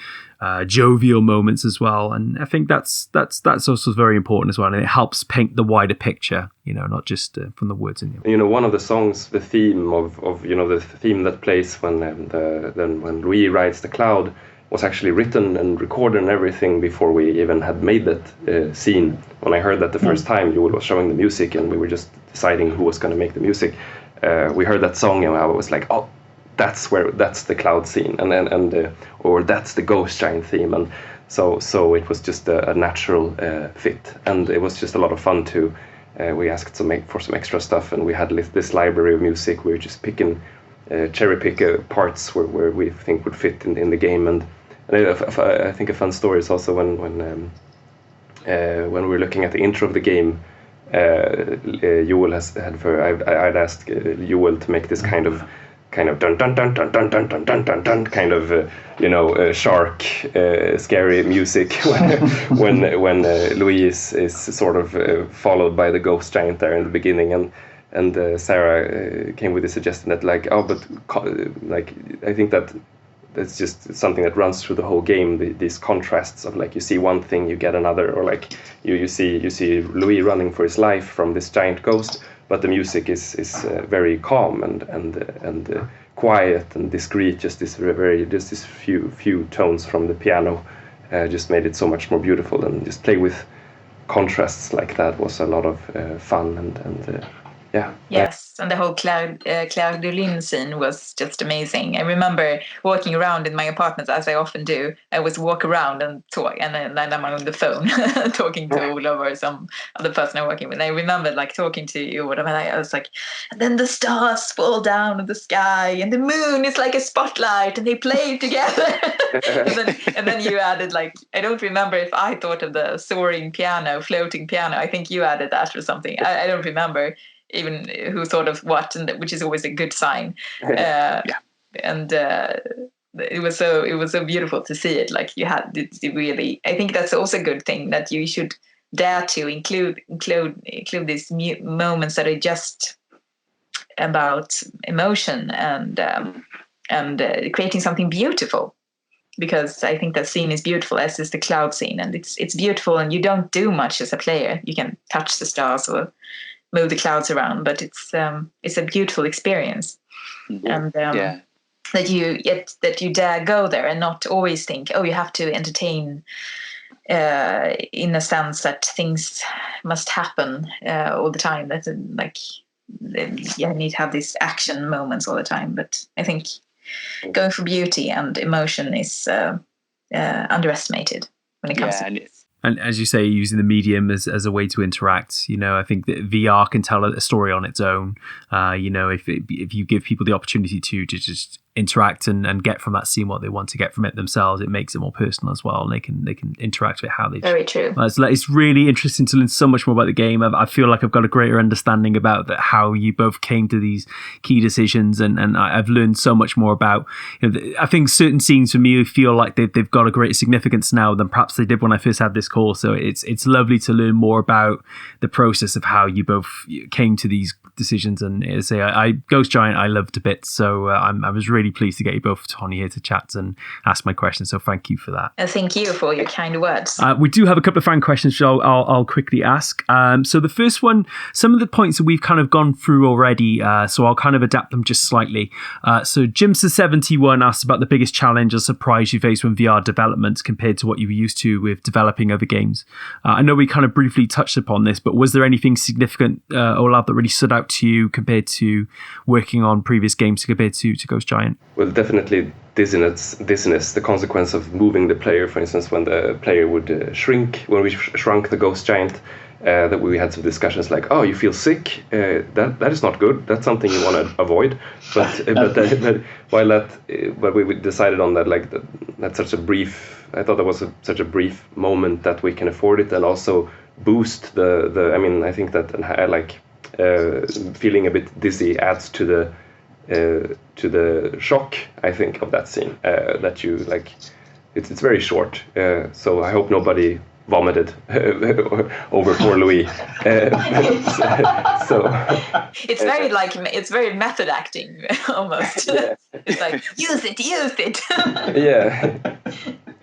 jovial moments as well. And I think that's also very important as well, and it helps paint the wider picture, not just from the words in the. One of the songs, the theme of the theme that plays when Louie rides the cloud, was actually written and recorded and everything before we even had made that scene. When I heard that the first time, Joel was showing the music and we were just deciding who was going to make the music, we heard that song and I was like, oh, that's the cloud scene, or that's the Ghost Giant theme, and so it was just a natural fit, and it was just a lot of fun too. We asked for some extra stuff, and we had this library of music. We were just cherry pick parts where we think would fit in the game, and I think a fun story is also when we were looking at the intro of the game, Joel I'd asked Joel to make this kind of dun dun dun dun dun dun dun dun dun dun kind of shark scary music when Louie is sort of followed by the Ghost Giant there in the beginning, and Sara came with the suggestion that I think that's just something that runs through the whole game, these contrasts of you see one thing, you get another, or you see Louie running for his life from this giant ghost, but the music is very calm and quiet and discreet. Just this few tones from the piano just made it so much more beautiful, and just play with contrasts like that was a lot of fun, and Yeah. Yes, and the whole Claire de Lune scene was just amazing. I remember walking around in my apartment, as I often do. I always walk around and talk, and then I'm on the phone talking to Olov or some other person I'm working with. I remember like talking to you, and I was like, and then the stars fall down in the sky, and the moon is like a spotlight, and they play together. and then you added, like, I don't remember if I thought of the soaring piano, floating piano. I think you added that or something. I don't remember even who thought of what, and which is always a good sign. And it was so beautiful to see it. Like you had it really. I think that's also a good thing, that you should dare to include these moments that are just about emotion and creating something beautiful. Because I think that scene is beautiful, as is the cloud scene, and it's beautiful, and you don't do much as a player. You can touch the stars or move the clouds around, but it's a beautiful experience. And that you dare go there and not always think, oh, you have to entertain in a sense that things must happen all the time. That's like you need to have these action moments all the time. But I think going for beauty and emotion is underestimated when it comes to this. And as you say, using the medium as a way to interact, I think that VR can tell a story on its own. If you give people the opportunity to just interact and get from that scene what they want to get from it themselves, it makes it more personal as well, and they can interact with how they. Very true. It's really interesting to learn so much more about the game. I feel like I've got a greater understanding about how you both came to these key decisions, and I've learned so much more about. I think certain scenes for me feel like they've got a greater significance now than perhaps they did when I first had this call. So it's lovely to learn more about the process of how you both came to these decisions. And as I say, I Ghost Giant I loved a bit, so I was really pleased to get you both on here to chat and ask my questions. So thank you for that. Thank you for your kind words. We do have a couple of fan questions, which I'll quickly ask. So the first one, some of the points that we've kind of gone through already, so I'll kind of adapt them just slightly. So Jimster71 asked about the biggest challenge or surprise you faced when VR development compared to what you were used to with developing other games. I know we kind of briefly touched upon this, but was there anything significant, Olov, that really stood out to you compared to working on previous games compared to Ghost Giant? Well, definitely dizziness, the consequence of moving the player. For instance, when the player would shrink, when we shrunk the Ghost Giant, that we had some discussions like, oh, you feel sick? That is not good. That's something you want to avoid. But we decided on that, that's such a brief. I thought that was such a brief moment that we can afford it, and also boost the. I mean, I think that feeling a bit dizzy adds to the shock, I think, of that scene. That you like, it's very short. So I hope nobody vomited over poor Louie. So it's very method acting almost. Yeah. It's like use it. Yeah.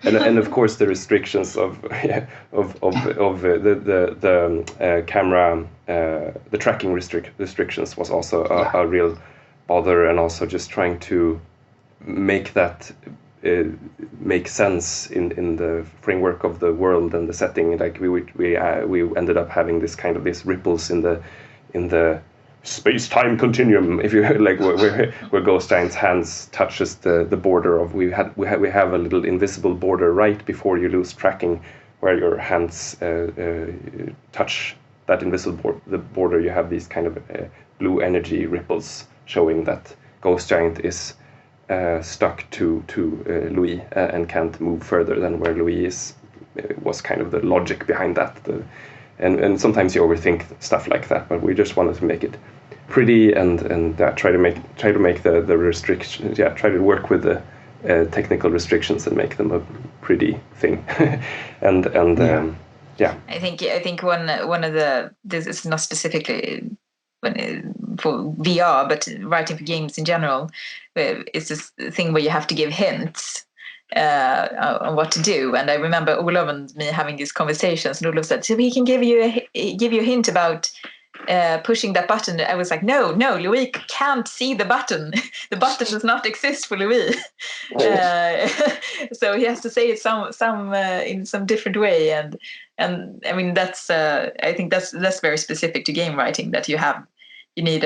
And of course the restrictions of the camera, the tracking restrictions was also a real bother, and also just trying to make that make sense in the framework of the world and the setting. Like we ended up having these ripples in the space-time continuum, if you like, where Ghost Giant's hands touches the border of we have a little invisible border right before you lose tracking, where your hands touch that invisible border. You have these kind of blue energy ripples showing that Ghost Giant is stuck to Louie and can't move further than where Louie is. Was kind of the logic behind that. And sometimes you overthink stuff like that, but we just wanted to make it pretty and try to make the restrictions. Yeah, try to work with the technical restrictions and make them a pretty thing. and yeah. I think one of this is not specifically for VR, but writing for games in general, it's this thing where you have to give hints on what to do. And I remember Olov and me having these conversations, and Olov said, so we can give you a hint about pushing that button. I was like, no, Louie can't see the button. The button does not exist for Louie. So he has to say it in some different way. And I mean, that's I think that's very specific to game writing, that you have you need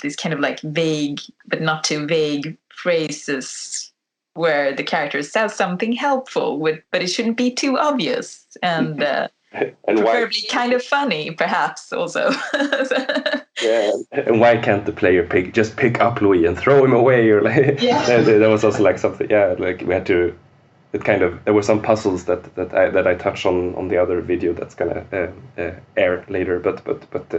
these kind of like vague but not too vague phrases where the character says something helpful but it shouldn't be too obvious and preferably kind of funny perhaps also. Yeah, and why can't the player pick up Louie and throw him away, or like that was also like something. Yeah, like we had to. There were some puzzles that I touched on the other video that's gonna air later, but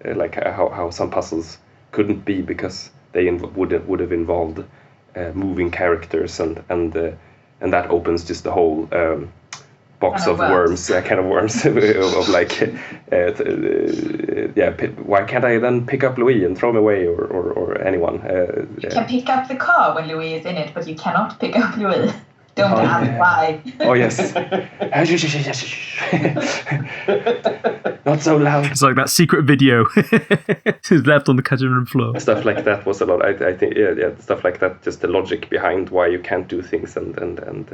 like how some puzzles couldn't be because they would have involved moving characters and that opens just the whole box of worms, kind of worms of like why can't I then pick up Louie and throw him away or anyone? You can pick up the car when Louie is in it, but you cannot pick up Louie. Don't ask why. Oh yes. Not so loud. It's like that secret video is left on the cutting room floor. Stuff like that was a lot. I think stuff like that. Just the logic behind why you can't do things and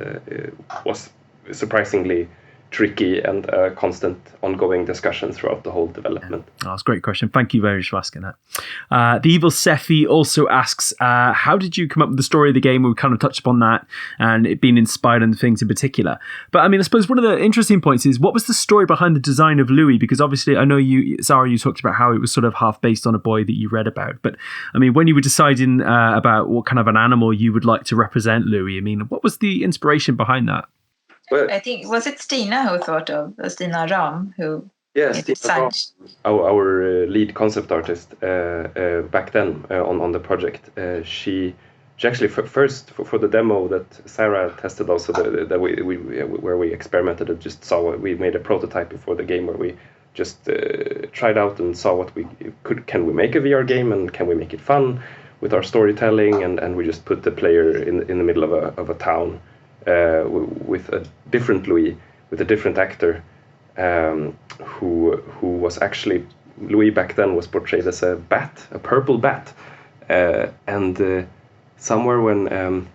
was surprisingly tricky and constant ongoing discussion throughout the whole development. Oh, that's a great question. Thank you very much for asking that. The Evil Sephi also asks, how did you come up with the story of the game? We kind of touched upon that and it being inspired on things in particular. But I mean, I suppose one of the interesting points is what was the story behind the design of Louie? Because obviously I know Sara, you talked about how it was sort of half based on a boy that you read about. But I mean, when you were deciding about what kind of an animal you would like to represent Louie, I mean, what was the inspiration behind that? I think, was it Stina who thought of Stina Ram who designed? Our lead concept artist back then on the project. She actually first for the demo that Sara tested also that where we experimented and just saw we made a prototype before the game where we just tried out and saw what we could. Can we make a VR game and can we make it fun with our storytelling and we just put the player in the middle of a town. With a different Louie, with a different actor, who was actually Louie back then was portrayed as a bat, a purple bat, and somewhere when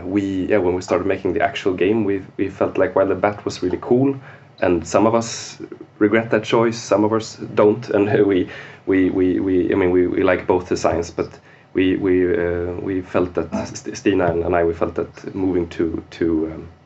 we started making the actual game, we felt like while the bat was really cool, and some of us regret that choice, some of us don't, and we like both designs, but. We felt that Stina and I felt that moving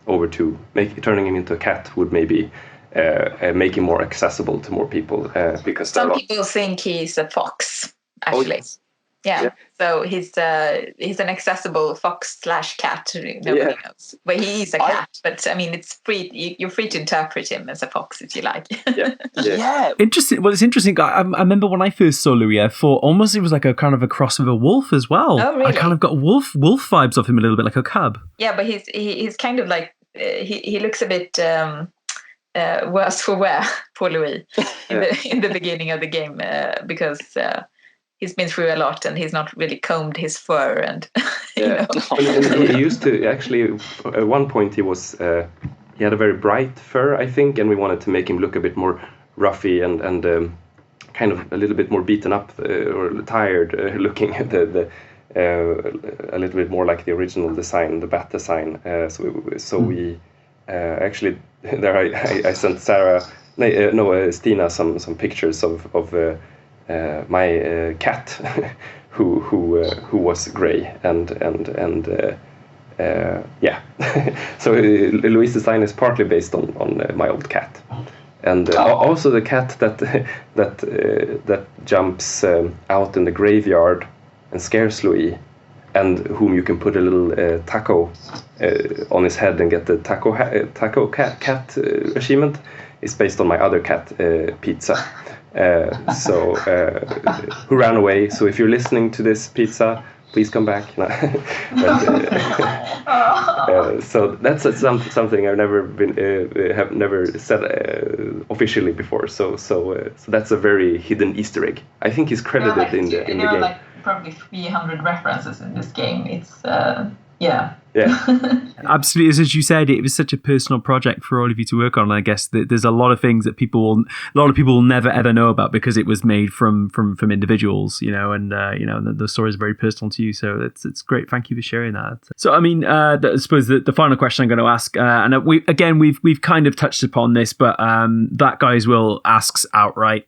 over to turning him into a cat would maybe make him more accessible to more people because some people think he's a fox actually. Oh, yes. Yeah, so he's an accessible fox/cat. Nobody knows, but he is a cat. But I mean, it's free. You're free to interpret him as a fox if you like. Yeah. Interesting. Well, it's interesting. I remember when I first saw Louie, I thought almost it was like a kind of a cross with a wolf as well. Oh, really? I kind of got wolf vibes of him a little bit, like a cub. Yeah, but he's kind of like he looks a bit worse for wear, poor Louie, in the beginning of the game because. He's been through a lot and he's not really combed his fur and you know. He used to actually at one point he had a very bright fur, I think, and we wanted to make him look a bit more roughy and kind of a little bit more beaten up or tired looking at a little bit more like the original design, the bat design. So we actually there I sent Stina some pictures of my cat, who was grey and so Louie's design is partly based on my old cat, and also the cat that jumps out in the graveyard and scares Louie, and whom you can put a little taco on his head and get the taco cat achievement, is based on my other cat, Pizza. Who ran away. So if you're listening to this, Pizza, please come back. So that's something I've never have never said officially before. So that's a very hidden Easter egg. I think he's credited in the game. There are like probably 300 references in this game. It's Yeah. Absolutely. As you said, it was such a personal project for all of you to work on. And I guess that there's a lot of things that a lot of people will never ever know about because it was made from individuals, and the story is very personal to you. So it's great. Thank you for sharing that. So I mean, I suppose the final question I'm going to ask, and we've kind of touched upon this, but that guys will asks outright,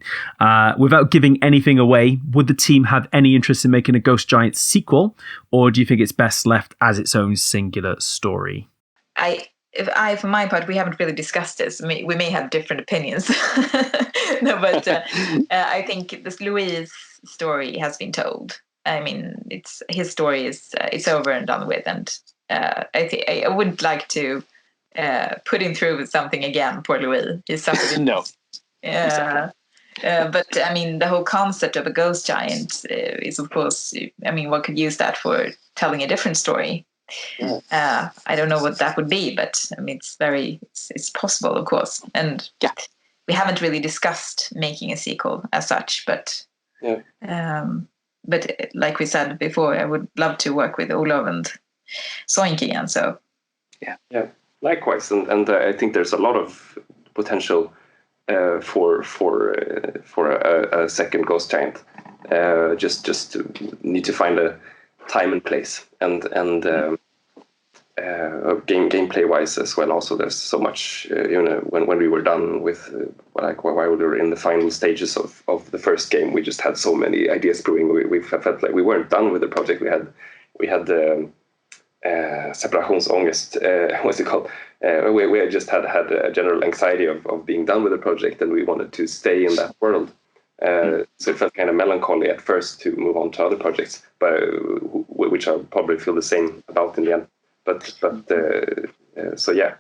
without giving anything away, would the team have any interest in making a Ghost Giant sequel, or do you think it's best left as its own singular story? For my part, we haven't really discussed this. We may have different opinions. No, but I think this Louis' story has been told. I mean, his story it's over and done with, and I wouldn't like to put him through with something again. Poor Louis, he suffered. No. Exactly. But I mean, the whole concept of a ghost giant is, of course, I mean, one could use that for telling a different story. Yeah. I don't know what that would be, but I mean, it's possible, of course. And we haven't really discussed making a sequel as such, but like we said before, I would love to work with Olov and Zoink again. So yeah, likewise, and I think there's a lot of potential for a second Ghost Giant. Just need to find a time and place, and gameplay wise as well. Also, there's so much. When we were done with while we were in the final stages of the first game, we just had so many ideas brewing. We felt like we weren't done with the project. We had separationsångest. What's it called? We just had a general anxiety of being done with the project, and we wanted to stay in that world. So it felt kind of melancholy at first to move on to other projects, but which I'll probably feel the same about in the end. So yeah,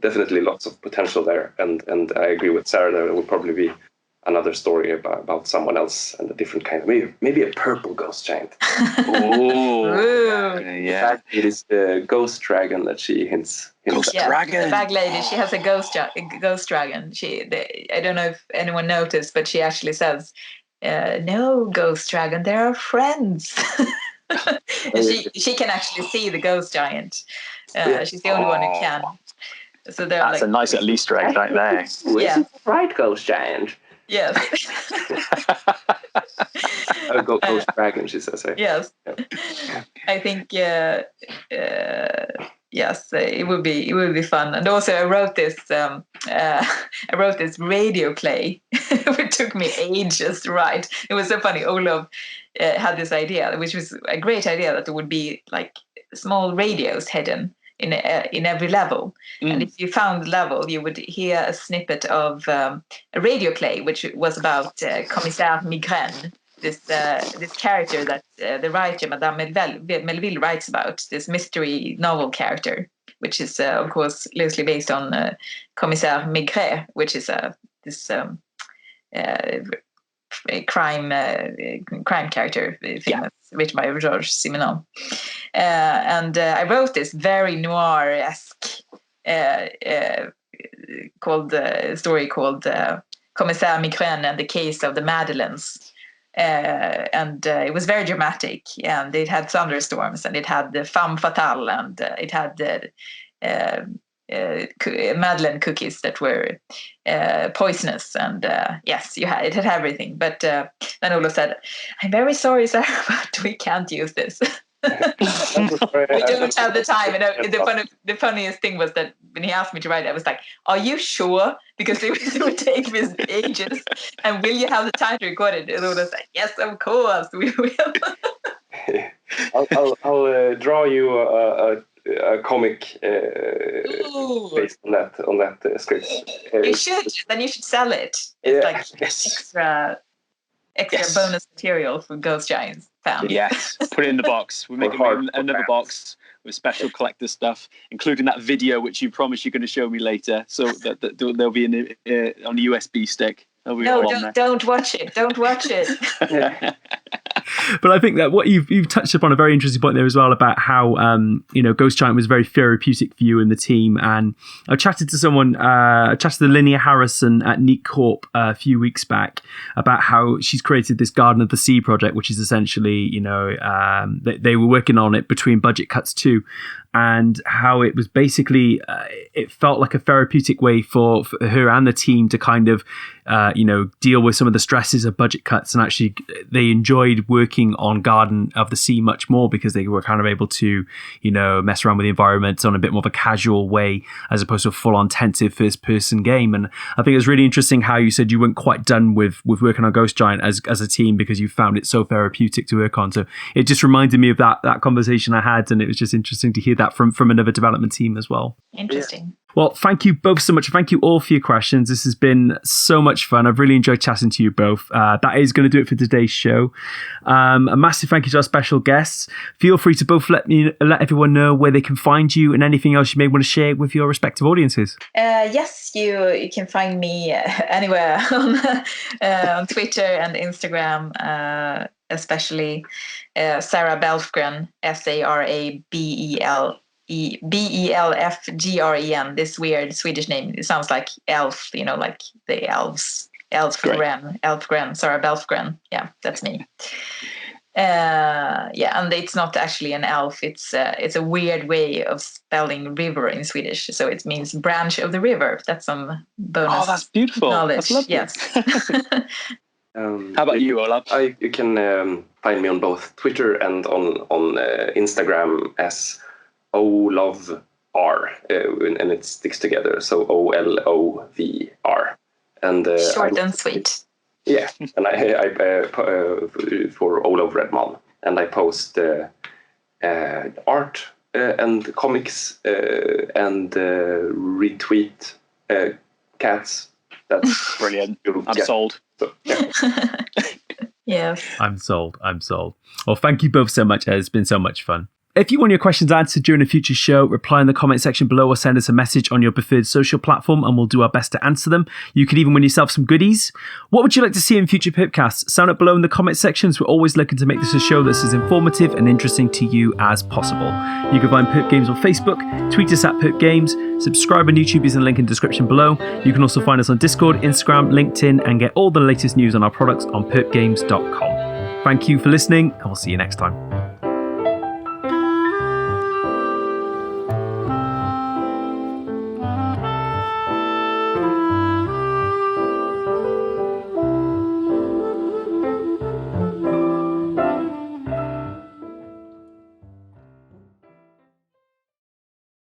definitely lots of potential there, and I agree with Sara that it will probably be another story about someone else and a different kind of maybe a purple ghost giant. Oh, yeah. It is the ghost dragon that she hints. Ghost dragon. The bag lady, she has a ghost dragon. I don't know if anyone noticed, but she actually says, "No, ghost dragon, they are friends." She can actually see the ghost giant. She's the only one who can. So that's a nice little Easter egg right there. Yeah, right, ghost giant. Yes. Ghost dragon, she says. Yes. I think yes, it would be fun. And also, I wrote this radio play. It took me ages to write. It was so funny. Olov had this idea, which was a great idea, that there would be like small radios hidden in every level, and if you found the level, you would hear a snippet of a radio play, which was about Commissaire Migraine, this character that the writer Madame Melville writes about, this mystery novel character, which is of course loosely based on Commissaire Maigret, which is this crime character, famous, written by Georges Simenon. And I wrote this very noir-esque story called Commissaire Migraine and the Case of the Madeleines. And it was very dramatic, and it had thunderstorms, and it had the femme fatale, and it had Madeleine cookies that were poisonous, and yes, it had everything. But then Olov said, "I'm very sorry, Sara, but we can't use this." We don't have the time. And the funniest thing was that when he asked me to write it, I was like, "Are you sure? Because it would take me ages. And will you have the time to record it?" And Olov said, "Yes, of course, we will." I'll draw you a comic based on that script. You should. Then you should sell it. It's extra bonus material for Ghost Giants fans. Yes, put it in the box. We'll make another box with special collector stuff, including that video which you promised you're going to show me later. So that there'll be on a USB stick. No, don't watch it. Don't watch it. But I think that what you've touched upon a very interesting point there as well, about how Ghost Giant was very therapeutic for you and the team. And I chatted to Linnea Harrison at Neat Corp a few weeks back about how she's created this Garden of the Sea project, which is essentially they were working on it between budget cuts too. and how it was basically, it felt like a therapeutic way for her and the team to kind of, deal with some of the stresses of budget cuts. And actually, they enjoyed working on Garden of the Sea much more because they were kind of able to, mess around with the environment on a bit more of a casual way as opposed to a full-on intensive first-person game. And I think it was really interesting how you said you weren't quite done with working on Ghost Giant as a team because you found it so therapeutic to work on. So it just reminded me of that conversation I had, and it was just interesting to hear that from another development team as well. Interesting. Yeah. Well, thank you both so much. Thank you all for your questions. This has been so much fun. I've really enjoyed chatting to you both. That is going to do it for today's show. A massive thank you to our special guests. Feel free to both let everyone know where they can find you and anything else you may want to share with your respective audiences. Yes, you can find me anywhere on Twitter and Instagram, especially Sara Belfgren, Sarabelfgren, this weird Swedish name. It sounds like elf, like the elves. Elfgram, Sara Belfgren. Yeah, that's me. And it's not actually an elf. It's a weird way of spelling river in Swedish. So it means branch of the river. That's some bonus. Oh, that's beautiful. Knowledge. That's lovely. Yes. How about you, Olov? You can find me on both Twitter and on Instagram as Olov R, and it sticks together. So OLOVR. And short and sweet. Yeah, and I for Olov Redmalm, and I post art and comics and retweet cats. That's brilliant. I'm sold. So, yeah. Yes. I'm sold. Well, thank you both so much. It's been so much fun. If you want your questions answered during a future show, reply in the comment section below or send us a message on your preferred social platform and we'll do our best to answer them. You could even win yourself some goodies. What would you like to see in future PerpCasts? Sound it below in the comment sections. We're always looking to make this a show that's as informative and interesting to you as possible. You can find Perp Games on Facebook, tweet us at Perp Games, subscribe on YouTube using the link in the description below. You can also find us on Discord, Instagram, LinkedIn, and get all the latest news on our products on perpgames.com. Thank you for listening, and we'll see you next time.